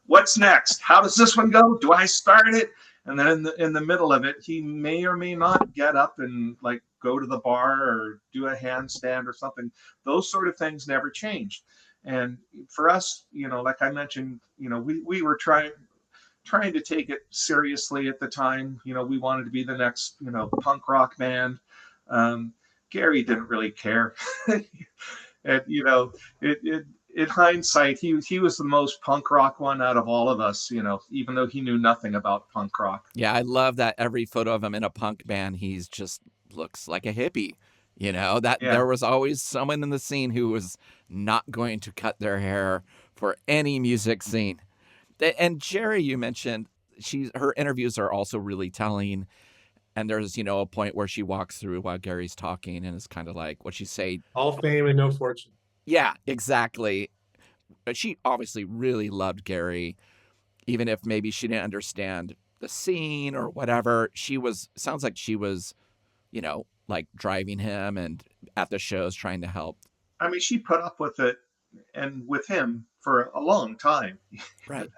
what's next? How does this one go? Do I start it? And then in the middle of it, he may or may not get up and like go to the bar or do a handstand or something. Those sort of things never changed. And for us, like I mentioned, we were trying to take it seriously at the time. We wanted to be the next, punk rock band. Geri didn't really care. And, in hindsight, he was the most punk rock one out of all of us, even though he knew nothing about punk rock. Yeah, I love that every photo of him in a punk band, he's just looks like a hippie. There was always someone in the scene who was not going to cut their hair for any music scene. And Geri, you mentioned, her interviews are also really telling. And there's, a point where she walks through while Geri's talking and it's kind of like what she say. All fame and no fortune. Yeah, exactly. But she obviously really loved Geri, even if maybe she didn't understand the scene or whatever. Sounds like she was, like driving him and at the shows trying to help. I mean, she put up with it and with him for a long time. Right.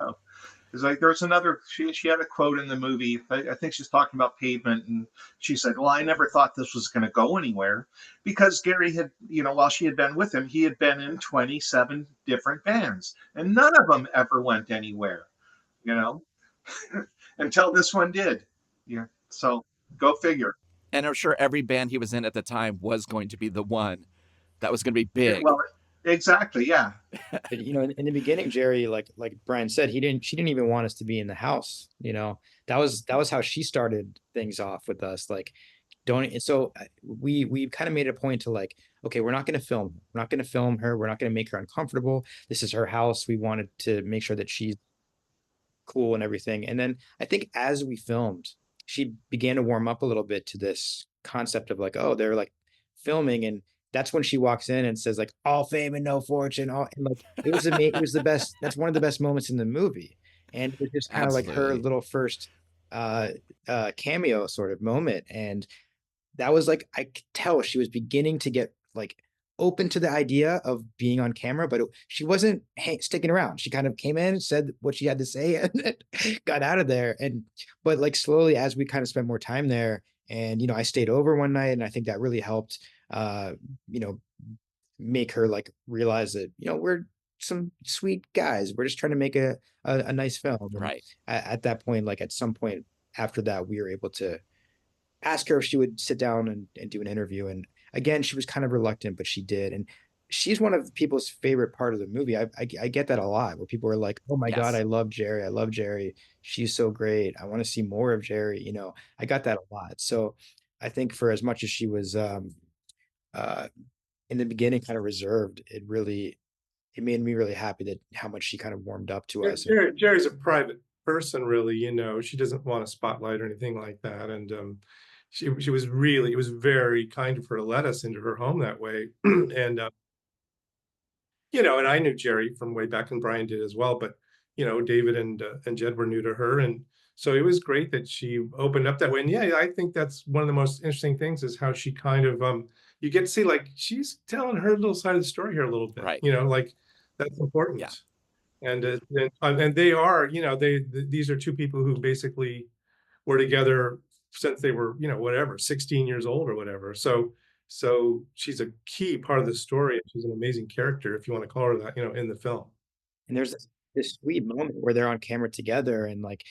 It's like there's another. She had a quote in the movie. I think she's talking about Pavement, and she said, "Well, I never thought this was going to go anywhere," because Geri had, while she had been with him, he had been in 27 different bands, and none of them ever went anywhere. You know, until this one did. Yeah. So go figure. And I'm sure every band he was in at the time was going to be the one that was going to be big. Well, exactly. Yeah. But, in the beginning, Geri, like Brian said, she didn't even want us to be in the house. That was how she started things off with us. Like, so we kind of made it a point to like, okay, we're not going to film. We're not going to film her. We're not going to make her uncomfortable. This is her house. We wanted to make sure that she's cool and everything. And then I think as we filmed, she began to warm up a little bit to this concept of like, oh, they're like filming, and that's when she walks in and says like, all fame and no fortune. And like it was the best. That's one of the best moments in the movie, and it was just kind of like her little first cameo sort of moment. And that was like, I could tell she was beginning to get like open to the idea of being on camera, but she wasn't sticking around. She kind of came in, said what she had to say, and got out of there. But like slowly, as we kind of spent more time there, and I stayed over one night, and I think that really helped, make her like realize that we're some sweet guys. We're just trying to make a nice film. Right. At that point, like at some point after that, we were able to ask her if she would sit down and do an interview. And again, she was kind of reluctant, but she did. And she's one of people's favorite part of the movie. I get that a lot, where people are like, oh my God, I love Geri. I love Geri. She's so great. I want to see more of Geri. I got that a lot. So I think for as much as she was in the beginning kind of reserved, it made me really happy that how much she kind of warmed up to us. Geri's a private person, really. She doesn't want a spotlight or anything like that. And it was very kind of her to let us into her home that way. And and I knew Geri from way back, and Brian did as well, but David and Jed were new to her, and so it was great that she opened up that way. And yeah, I think that's one of the most interesting things, is how she kind of you get to see like she's telling her little side of the story here a little bit, right? Like that's important. Yeah. And they are, these are two people who basically were together since they were, 16 years old or whatever. So she's a key part of the story. She's an amazing character, if you want to call her that, in the film. And there's this sweet moment where they're on camera together, and like,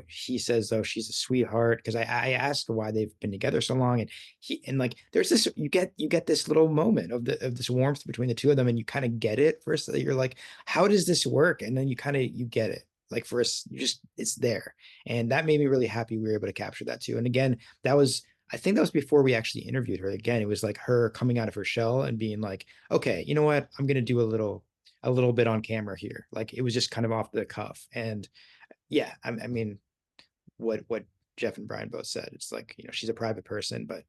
he says, oh, she's a sweetheart, because I asked her why they've been together so long, and like there's this, you get this little moment of this warmth between the two of them, and you kind of get it first. You're like, how does this work? And then you get it. Like for us, it's there. And that made me really happy we were able to capture that too. And again, I think that was before we actually interviewed her. Again, it was like her coming out of her shell and being like, okay, you know what? I'm going to do a little bit on camera here. Like it was just kind of off the cuff. And yeah, I mean, what Jeff and Brian both said, it's like, she's a private person, but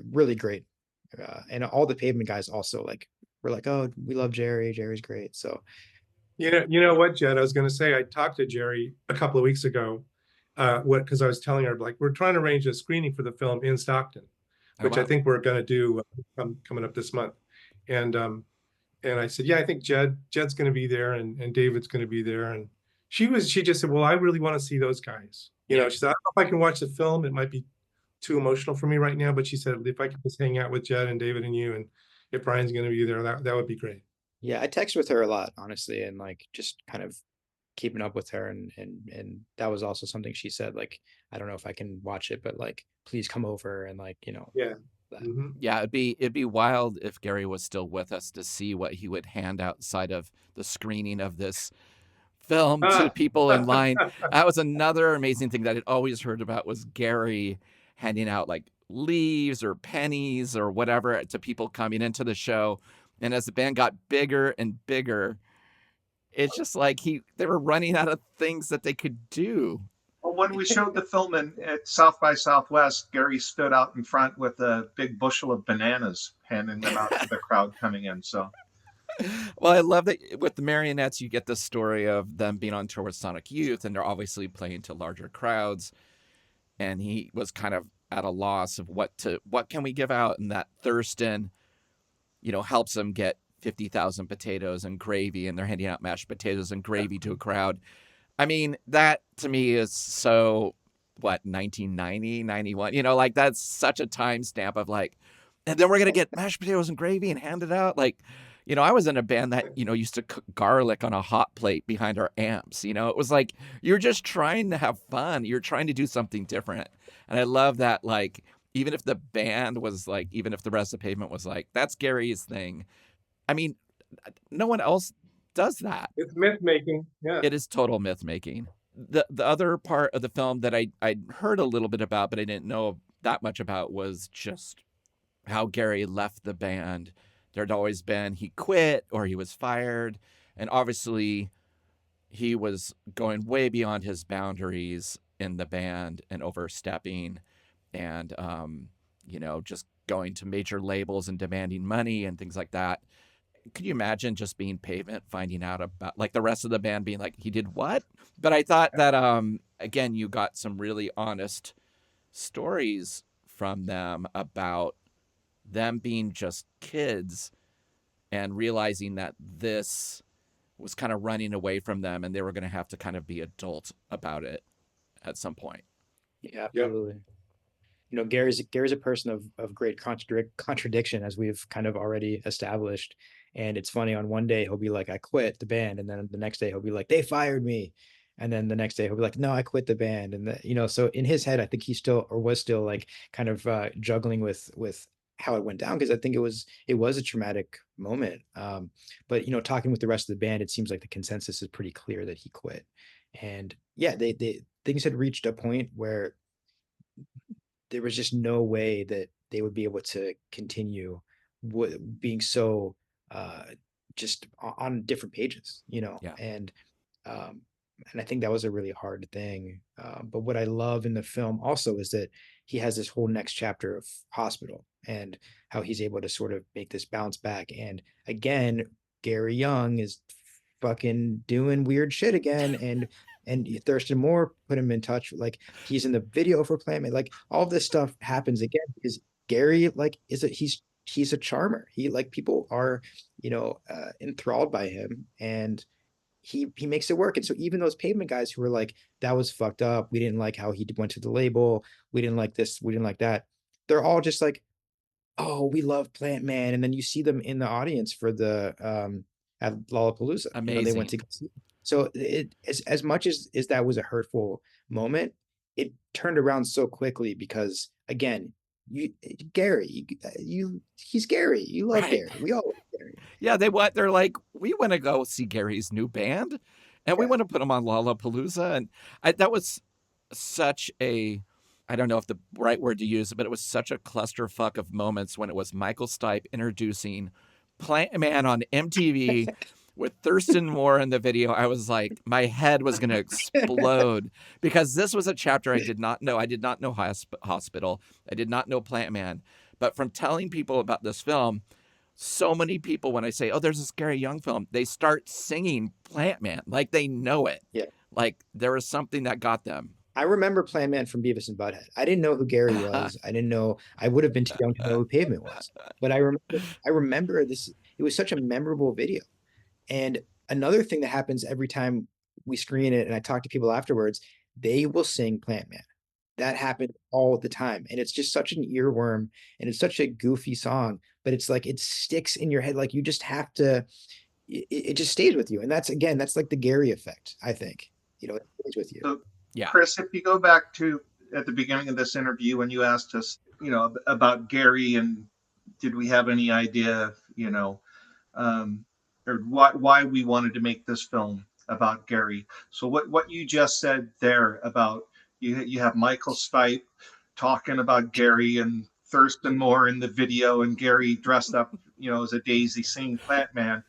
really great. And all the Pavement guys also like, were like, oh, we love Geri. Geri's great. So, you know what, Jed, I was going to say, I talked to Geri a couple of weeks ago, because I was telling her, like, we're trying to arrange a screening for the film in Stockton, which I think we're going to do coming up this month. And I said, yeah, I think Jed's going to be there, and David's going to be there. And she just said, well, I really want to see those guys. She said, I don't know if I can watch the film. It might be too emotional for me right now. But she said, if I could just hang out with Jed and David and you, and if Brian's going to be there, that would be great. Yeah, I text with her a lot, honestly, and like just kind of keeping up with her, and that was also something she said, like, I don't know if I can watch it, but like, please come over, and like, Yeah. Mm-hmm. Yeah, it'd be wild if Geri was still with us to see what he would hand outside of the screening of this film to people in line. That was another amazing thing that I'd always heard about, was Geri handing out like leaves or pennies or whatever to people coming into the show. And as the band got bigger and bigger, it's just like they were running out of things that they could do. Well, when we showed the film at South by Southwest, Geri stood out in front with a big bushel of bananas, handing them out to the crowd coming in. So, well, I love that with the Marionettes, you get the story of them being on tour with Sonic Youth, and they're obviously playing to larger crowds. And he was kind of at a loss of what can we give out, and that Thurston, helps them get 50,000 potatoes and gravy, and they're handing out mashed potatoes and gravy to a crowd. I mean, that to me is so, what, 1990, 91? Like that's such a timestamp of like, and then we're going to get mashed potatoes and gravy and hand it out. Like, I was in a band that, used to cook garlic on a hot plate behind our amps. It was like, you're just trying to have fun. You're trying to do something different. And I love that, like, even if the band was like, even if the rest of Pavement was like, that's Geri's thing. I mean, no one else does that. It's myth making. Yeah. It is total myth making. The other part of the film that I heard a little bit about, but I didn't know that much about, was just how Geri left the band. There'd always been he quit or he was fired, and obviously he was going way beyond his boundaries in the band and overstepping, and just going to major labels and demanding money and things like that. Could you imagine just being Pavement, finding out about, like, the rest of the band being like, he did what? But I thought that, again, you got some really honest stories from them about them being just kids and realizing that this was kind of running away from them and they were going to have to kind of be adult about it at some point. Yeah, absolutely. Geri's a person of great contradiction, as we've kind of already established. And it's funny, on one day he'll be like, I quit the band, and then the next day he'll be like, they fired me, and then the next day he'll be like, no, I quit the band. And so in his head, I think he still, or was still, like, kind of juggling with how it went down, because I think it was a traumatic moment. But talking with the rest of the band, it seems like the consensus is pretty clear that he quit. And yeah, they things had reached a point where there was just no way that they would be able to continue being so just on different pages, Yeah. and I think that was a really hard thing. But what I love in the film also is that he has this whole next chapter of hospital and how he's able to sort of make this bounce back. And again, Geri Young is fucking doing weird shit again, and Thurston Moore put him in touch. Like, he's in the video for Pavement. Like, all this stuff happens again because Geri, like, he's a charmer. He, like, people are enthralled by him, and he makes it work. And so even those Pavement guys who were like, that was fucked up, we didn't like how he went to the label, we didn't like this, we didn't like that, they're all just like, oh, we love Plant Man. And then you see them in the audience for the at Lollapalooza. Amazing. They went to see. So it, as much as that was a hurtful moment, it turned around so quickly because, again, Geri, he's Geri. You love Geri. We all love Geri. Yeah, they're like, we want to go see Geri's new band, and we want to put him on Lollapalooza. And that was such a, I don't know if the right word to use, but it was such a clusterfuck of moments when it was Michael Stipe introducing Plant Man on MTV with Thurston Moore in the video. I was like, my head was going to explode because this was a chapter I did not know. I did not know Hospital. I did not know Plant Man. But from telling people about this film, so many people, when I say, oh, there's this Geri Young film, they start singing Plant Man. Like, they know it. Yeah. Like, there was something that got them. I remember Plant Man from Beavis and Butthead. I didn't know who Geri was. I didn't know. I would have been too young to know who Pavement was. But I remember this. It was such a memorable video. And another thing that happens every time we screen it, and I talk to people afterwards, they will sing Plant Man. That happened all the time. And it's just such an earworm, and it's such a goofy song, but it's like, it sticks in your head. Like, you just have to, it just stays with you. And that's like the Geri effect, I think. It stays with you. So, yeah. Chris, if you go back to at the beginning of this interview when you asked us, about Geri and did we have any idea, or why we wanted to make this film about Geri. So what you just said there about you have Michael Stipe talking about Geri and Thurston Moore in the video and Geri dressed up, as a daisy singing Plant Man.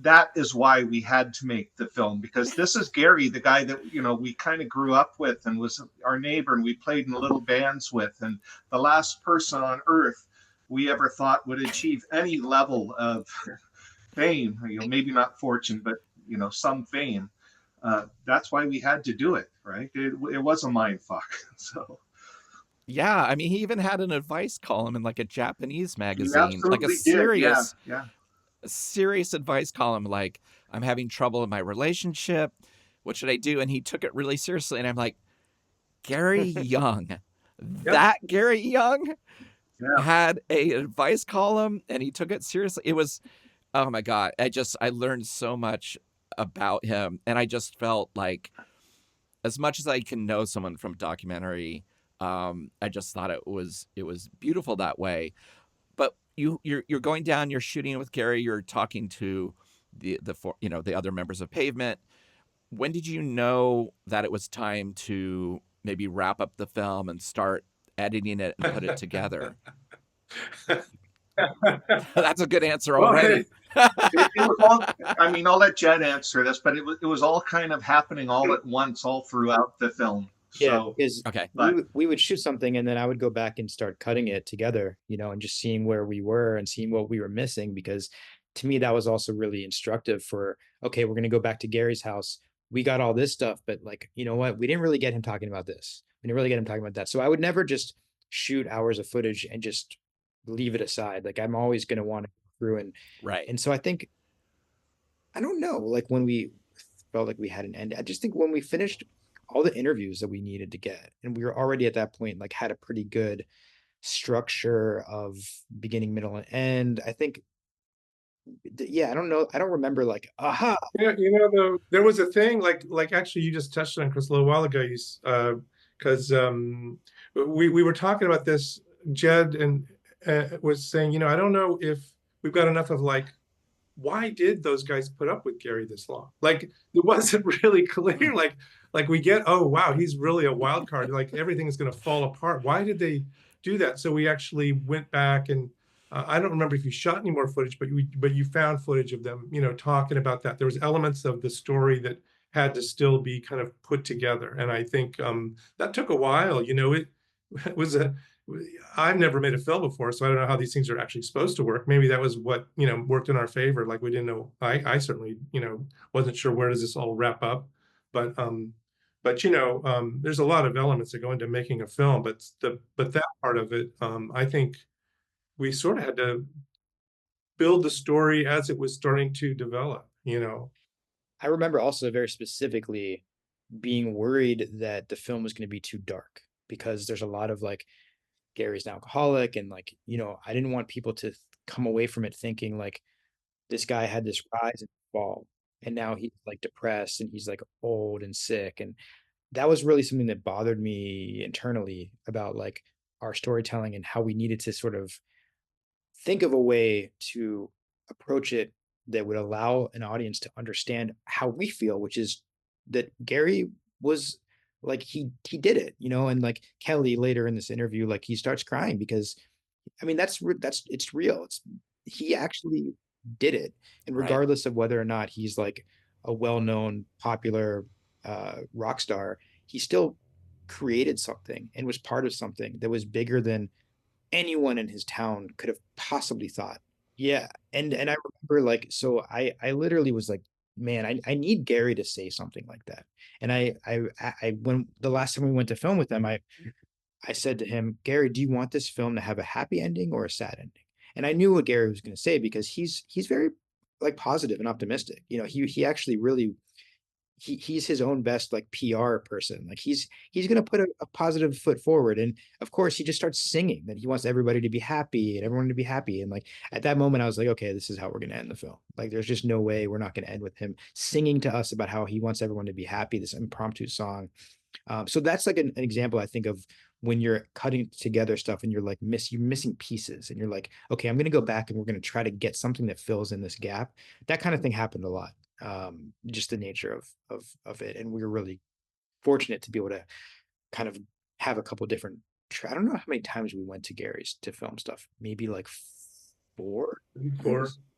That is why we had to make the film, because this is Geri, the guy that, we kind of grew up with and was our neighbor and we played in little bands with, and the last person on earth we ever thought would achieve any level of fame, maybe not fortune, but, some fame. That's why we had to do it, right? It was a mind fuck. So. Yeah, I mean, he even had an advice column in like a Japanese magazine, like a did. serious, yeah. serious advice column. Like, I'm having trouble in my relationship what should I do? And he took it really seriously. And I'm like, Geri Young, that Geri Young had a advice column and he took it seriously. It was, oh my God. I learned so much about him. And I just felt like, as much as I can know someone from documentary, I just thought it was beautiful that way. But you're going down, you're shooting with Geri, you're talking to the other members of Pavement. When did you know that it was time to maybe wrap up the film and start editing it and put it together? That's a good answer already. It was all, I mean, I'll let Jed answer this, but it was all kind of happening all at once, all throughout the film. Yeah, because okay, we would shoot something and then I would go back and start cutting it together, and just seeing where we were and seeing what we were missing. Because to me, that was also really instructive for, okay, we're going to go back to Gary's house. We got all this stuff, but like, you know what? We didn't really get him talking about this. We didn't really get him talking about that. So I would never just shoot hours of footage and just leave it aside. Like I'm always going to want to go through and so I think, I don't know, like when we felt like we had an end, I just think when we finished all the interviews that we needed to get, and we were already at that point, like had a pretty good structure of beginning, middle, and end. I think, I don't know. I don't remember like, aha. Yeah, though, there was a thing like actually you just touched on Chris a little while ago, because we were talking about this. Jed and was saying, I don't know if we've got enough of like, why did those guys put up with Geri this long? Like it wasn't really clear. Like we get, oh wow, he's really a wild card. Like everything's going to fall apart. Why did they do that? So we actually went back and I don't remember if you shot any more footage, but you found footage of them, talking about that. There was elements of the story that had to still be kind of put together, and I think that took a while. It was I've never made a film before, so I don't know how these things are actually supposed to work. Maybe that was what worked in our favor. Like we didn't know. I certainly wasn't sure where does this all wrap up, but there's a lot of elements that go into making a film. But that part of it, I think we sort of had to build the story as it was starting to develop. I remember also very specifically being worried that the film was going to be too dark because there's a lot of like, Gary's an alcoholic, and like, I didn't want people to come away from it thinking like this guy had this rise and fall and now he's like depressed and he's like old and sick. And that was really something that bothered me internally about like our storytelling and how we needed to sort of think of a way to approach it that would allow an audience to understand how we feel, which is that Geri was like, he did it, and like Kelly later in this interview, like he starts crying because, I mean, it's real. He actually did it. And regardless of whether or not he's like a well-known, popular rock star, he still created something and was part of something that was bigger than anyone in his town could have possibly thought. Yeah. And I remember like, so I literally was like, man, I need Geri to say something like that. And I when the last time we went to film with him, I said to him, Geri, do you want this film to have a happy ending or a sad ending? And I knew what Geri was going to say because he's very like positive and optimistic. He actually really, he's his own best like PR person. Like he's going to put a positive foot forward. And of course he just starts singing that he wants everybody to be happy and everyone to be happy. And like at that moment I was like, okay, this is how we're going to end the film. Like there's just no way we're not going to end with him singing to us about how he wants everyone to be happy, this impromptu song. So that's like an example, I think, of when you're cutting together stuff and you're like you're missing pieces and you're like, okay, I'm going to go back and we're going to try to get something that fills in this gap. That kind of thing happened a lot. Just the nature of it. And we were really fortunate to be able to kind of have a couple different, I don't know how many times we went to Gary's to film stuff, maybe like four.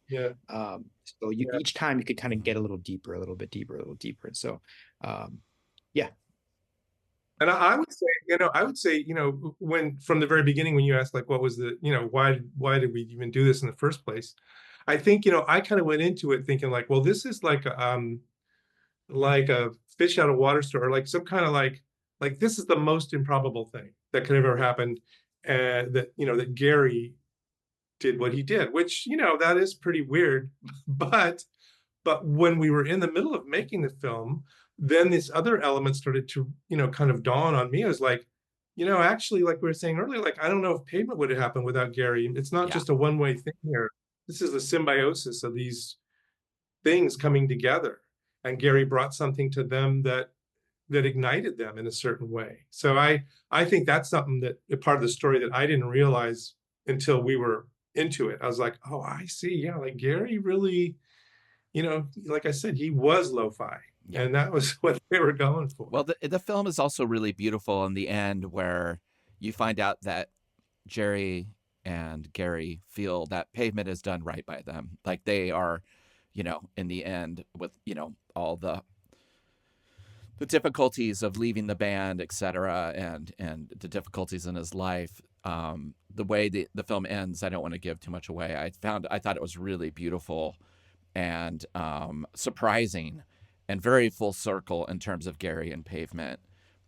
Yeah. So each time you could kind of get a little deeper, a little bit deeper, a little deeper. And so, yeah. And I would say, when from the very beginning, when you asked like, what was the, why did we even do this in the first place? I think, I kind of went into it thinking like, well, this is like a fish out of water story, or like some kind of like this is the most improbable thing that could have ever happened. That Geri did what he did, which, that is pretty weird, but But when we were in the middle of making the film, then this other element started to, kind of dawn on me. I was like, actually, like we were saying earlier, like, I don't know if Pavement would have happened without Geri. It's not Yeah. just a one-way thing here. This is a symbiosis of these things coming together. And Geri brought something to them that ignited them in a certain way. So I think that's something that a part of the story that I didn't realize until we were into it. I was like, oh, I see. Yeah, like Geri really, like I said, he was lo-fi. Yeah. And that was what they were going for. Well, the film is also really beautiful in the end, where you find out that Geri and Geri feel that Pavement has done right by them. Like they are, in the end, with all the difficulties of leaving the band, etc., and the difficulties in his life. The way the film ends, I don't want to give too much away. I thought it was really beautiful and surprising, and very full circle in terms of Geri and Pavement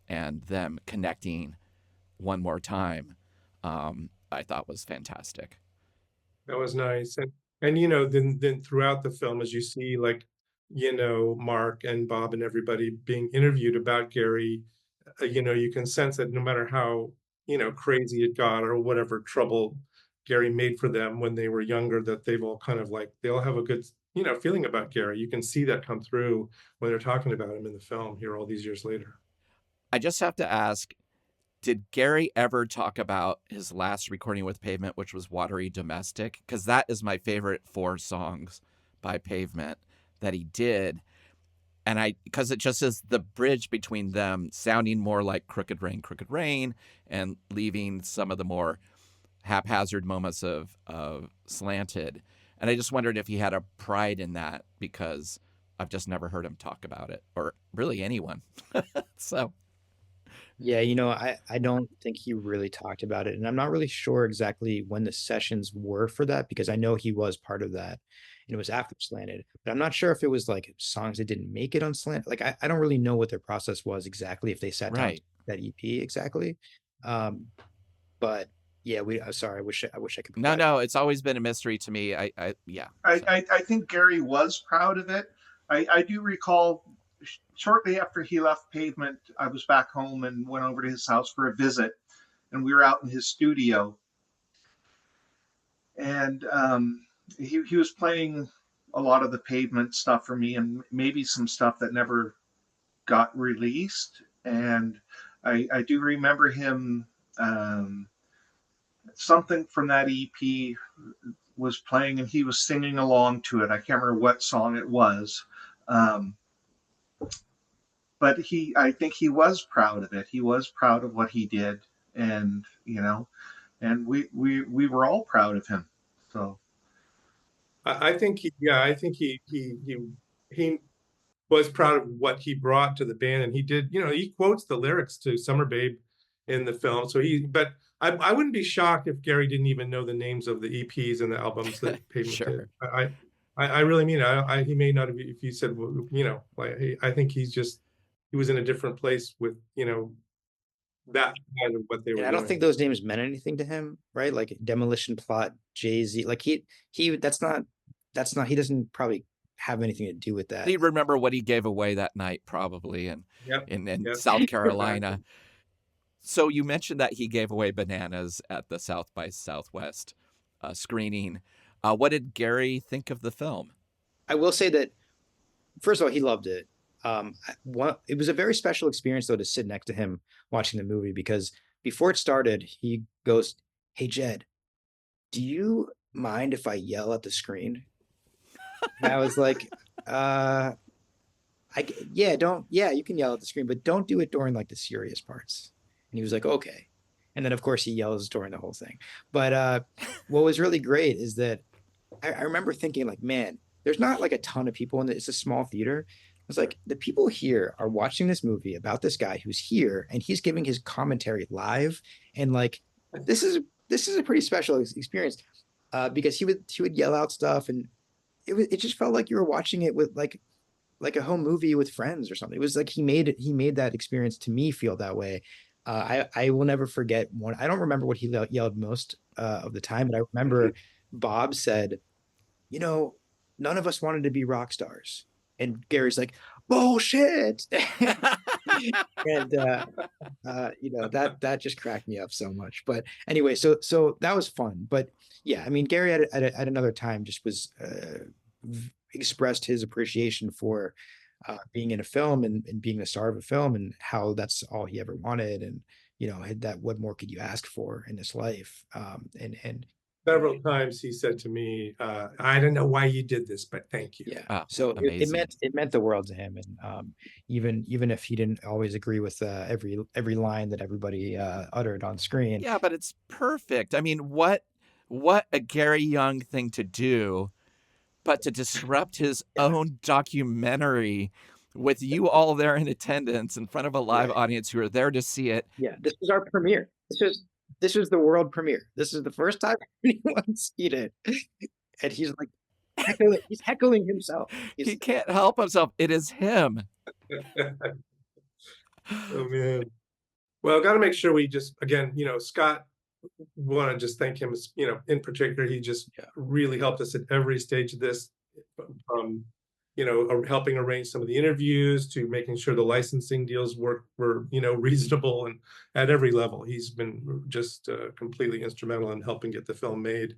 and them connecting one more time. I thought was fantastic. That was nice. And then throughout the film, as you see, like, Mark and Bob and everybody being interviewed about Geri, you can sense that no matter how, crazy it got or whatever trouble Geri made for them when they were younger, that they've all kind of like, they all have a good, feeling about Geri. You can see that come through when they're talking about him in the film here all these years later. I just have to ask, did Geri ever talk about his last recording with Pavement, which was Watery Domestic? Because that is my favorite 4 songs by Pavement that he did. And because it just is the bridge between them sounding more like Crooked Rain, and leaving some of the more haphazard moments of Slanted. And I just wondered if he had a pride in that, because I've just never heard him talk about it, or really anyone. So. Yeah, I don't think he really talked about it. And I'm not really sure exactly when the sessions were for that, because I know he was part of that. And it was after Slanted. But I'm not sure if it was like songs that didn't make it on Slanted. Like I don't really know what their process was exactly, if they sat down to that EP exactly. But yeah, sorry, I wish I could. No, it's always been a mystery to me. Yeah. I think Geri was proud of it. I do recall shortly after he left Pavement, I was back home and went over to his house for a visit, and we were out in his studio, and he was playing a lot of the Pavement stuff for me, and maybe some stuff that never got released. And I do remember him, something from that EP was playing, and he was singing along to it. I can't remember what song it was. But I think he was proud of it. He was proud of what he did, and and we were all proud of him. So I think he was proud of what he brought to the band, and he did. He quotes the lyrics to Summer Babe in the film. So but I wouldn't be shocked if Geri didn't even know the names of the EPs and the albums that Pavement Sure. did. I really mean it. He may not have, if you said, like, I think he was in a different place with, that kind of what they were I don't doing. think those names meant anything to him, right? Like Demolition Plot, Jay-Z, like he that's not he doesn't probably have anything to do with that. Do you remember what he gave away that night, probably, in South Carolina? So you mentioned that he gave away bananas at the South by Southwest screening. What did Geri think of the film? I will say that, first of all, he loved it. It was a very special experience, though, to sit next to him watching the movie, because before it started, he goes, "Hey, Jed, do you mind if I yell at the screen?" And I was like, yeah, you can yell at the screen, but don't do it during like the serious parts. And he was like, okay. And then, of course, he yells during the whole thing. But what was really great is that I remember thinking, like, man, there's not like a ton of people in it. It's a small theater. I was like, the people here are watching this movie about this guy who's here, and he's giving his commentary live. And like, this is a pretty special experience, because he would yell out stuff, and it just felt like you were watching it with like a home movie with friends or something. It was like he made that experience to me feel that way. I will never forget one. I don't remember what he yelled most of the time, but I remember Bob said, none of us wanted to be rock stars. And Gary's like, bullshit. And that just cracked me up so much. But anyway, so that was fun. But yeah, I mean, Gary at another time just was expressed his appreciation for being in a film and being the star of a film, and how that's all he ever wanted. And that what more could you ask for in this life? And several times he said to me, I don't know why you did this, but thank you. Yeah. So it meant the world to him. And even if he didn't always agree with every line that everybody uttered on screen. Yeah, but it's perfect. I mean, what a Gary Young thing to do, but to disrupt his own documentary with you all there in attendance in front of a live audience who are there to see it. Yeah, this was our premiere. This was the world premiere. This is the first time anyone's seen it. And he's like, he's heckling himself. He can't help himself. It is him. Oh, man. Well, got to make sure we just, again, Scott, want to just thank him, in particular. He just really helped us at every stage of this, from, helping arrange some of the interviews to making sure the licensing deals were reasonable, and at every level. He's been just completely instrumental in helping get the film made.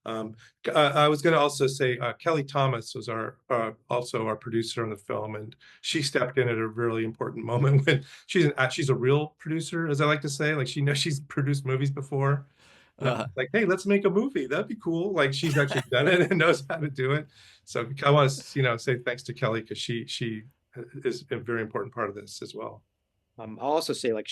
I was going to also say Kelly Thomas was also our producer on the film, and she stepped in at a really important moment when she's a real producer, as I like to say. Like, she's produced movies before. Like, hey, let's make a movie. That'd be cool. Like, she's actually done it and knows how to do it. So I want to say thanks to Kelly, because she is a very important part of this as well. I'll also say, like,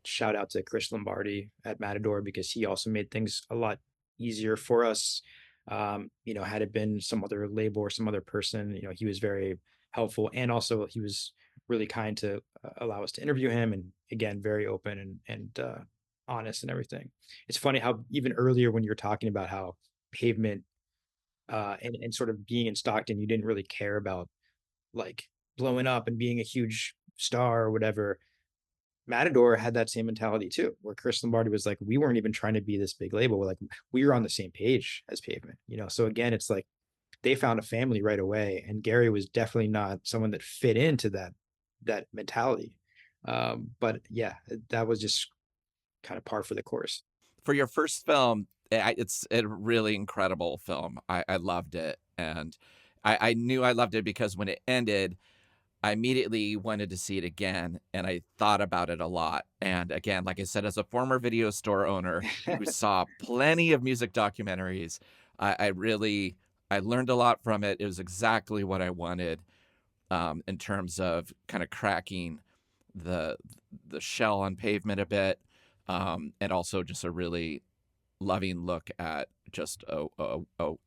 shout out to Chris Lombardi at Matador, because he also made things a lot easier for us. Had it been some other label or some other person, he was very helpful, and also he was really kind to allow us to interview him, and again, very open and honest and everything. It's funny how even earlier when you were talking about how Pavement and sort of being in Stockton, you didn't really care about like blowing up and being a huge star or whatever. Matador had that same mentality too, where Chris Lombardi was like, we weren't even trying to be this big label. We're like, we were on the same page as Pavement, So again, it's like they found a family right away, and Gary was definitely not someone that fit into that mentality. But yeah, that was just kind of par for the course. For your first film, it's a really incredible film. I loved it, and I knew I loved it because when it ended, I immediately wanted to see it again, and I thought about it a lot. And again, like I said, as a former video store owner who saw plenty of music documentaries, I learned a lot from it. It was exactly what I wanted, in terms of kind of cracking the shell on Pavement a bit, and also just a really loving look at just a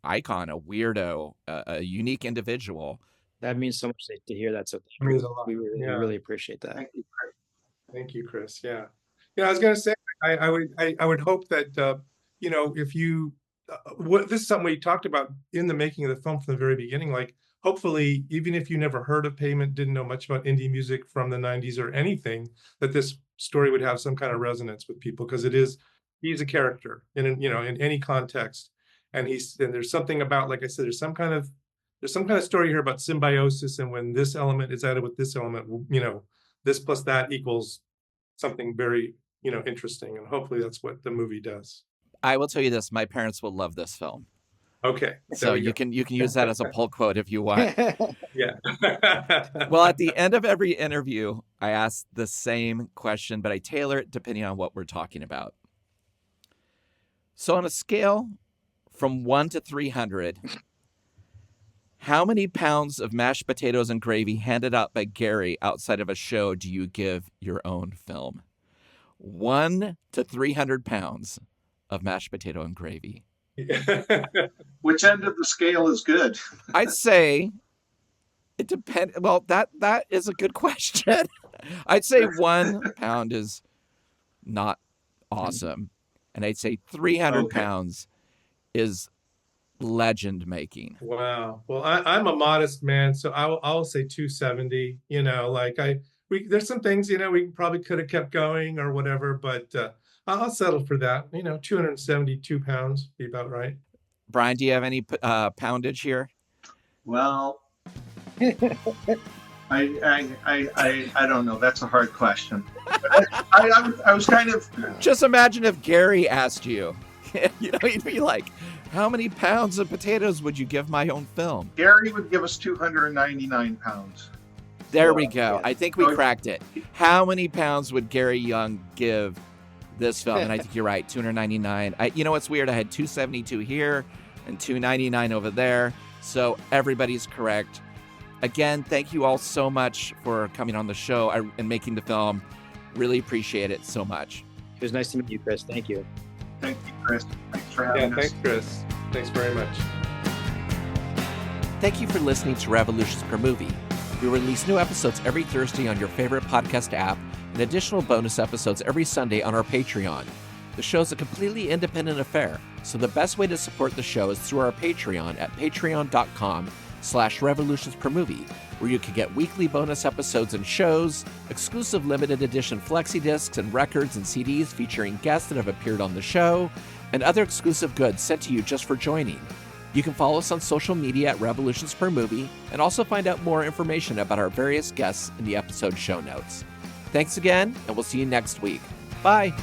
icon, a weirdo, a unique individual. That means so much to hear that. So it means a lot. We really appreciate that. Thank you, Chris. Yeah. I was going to say, I would hope that, if you, this is something we talked about in the making of the film from the very beginning, like, hopefully, even if you never heard of Pavement, didn't know much about indie music from the 90s or anything, that this story would have some kind of resonance with people, because he's a character in any context. And there's something about, like I said, there's some kind of story here about symbiosis, and when this element is added with this element, this plus that equals something very, interesting. And hopefully that's what the movie does. I will tell you this: my parents will love this film. Okay. So you can use that as a pull quote if you want. Yeah. Well, at the end of every interview, I ask the same question, but I tailor it depending on what we're talking about. So on a scale from 1 to 300, how many pounds of mashed potatoes and gravy handed out by Geri outside of a show do you give your own film? 1 to 300 pounds of mashed potato and gravy. Which end of the scale is good? I'd say it depends. Well, that is a good question. I'd say 1 pound is not awesome. And I'd say 300 pounds is legend making. Wow. Well, I'm a modest man, so I'll say 270. There's some things, we probably could have kept going or whatever, but I'll settle for that. 272 pounds be about right. Brian, do you have any poundage here? Well, I don't know. That's a hard question. I was kind of. Just imagine if Geri asked you, he'd be like, how many pounds of potatoes would you give my own film? Geri would give us 299 pounds. There we go. I think we cracked it. How many pounds would Geri Young give this film? And I think you're right, 299. You know what's weird? I had 272 here and 299 over there. So everybody's correct. Again, thank you all so much for coming on the show and making the film. Really appreciate it so much. It was nice to meet you, Chris. Thank you. Thank you, Chris. Thanks for having us. Thanks, Chris. Thanks very much. Thank you for listening to Revolutions Per Movie. We release new episodes every Thursday on your favorite podcast app and additional bonus episodes every Sunday on our Patreon. The show is a completely independent affair, so the best way to support the show is through our Patreon at patreon.com/revolutionspermovie, where you can get weekly bonus episodes and shows, exclusive limited edition flexi discs and records and CDs featuring guests that have appeared on the show, and other exclusive goods sent to you just for joining. You can follow us on social media at Revolutions Per Movie and also find out more information about our various guests in the episode show notes. Thanks again, and we'll see you next week. Bye!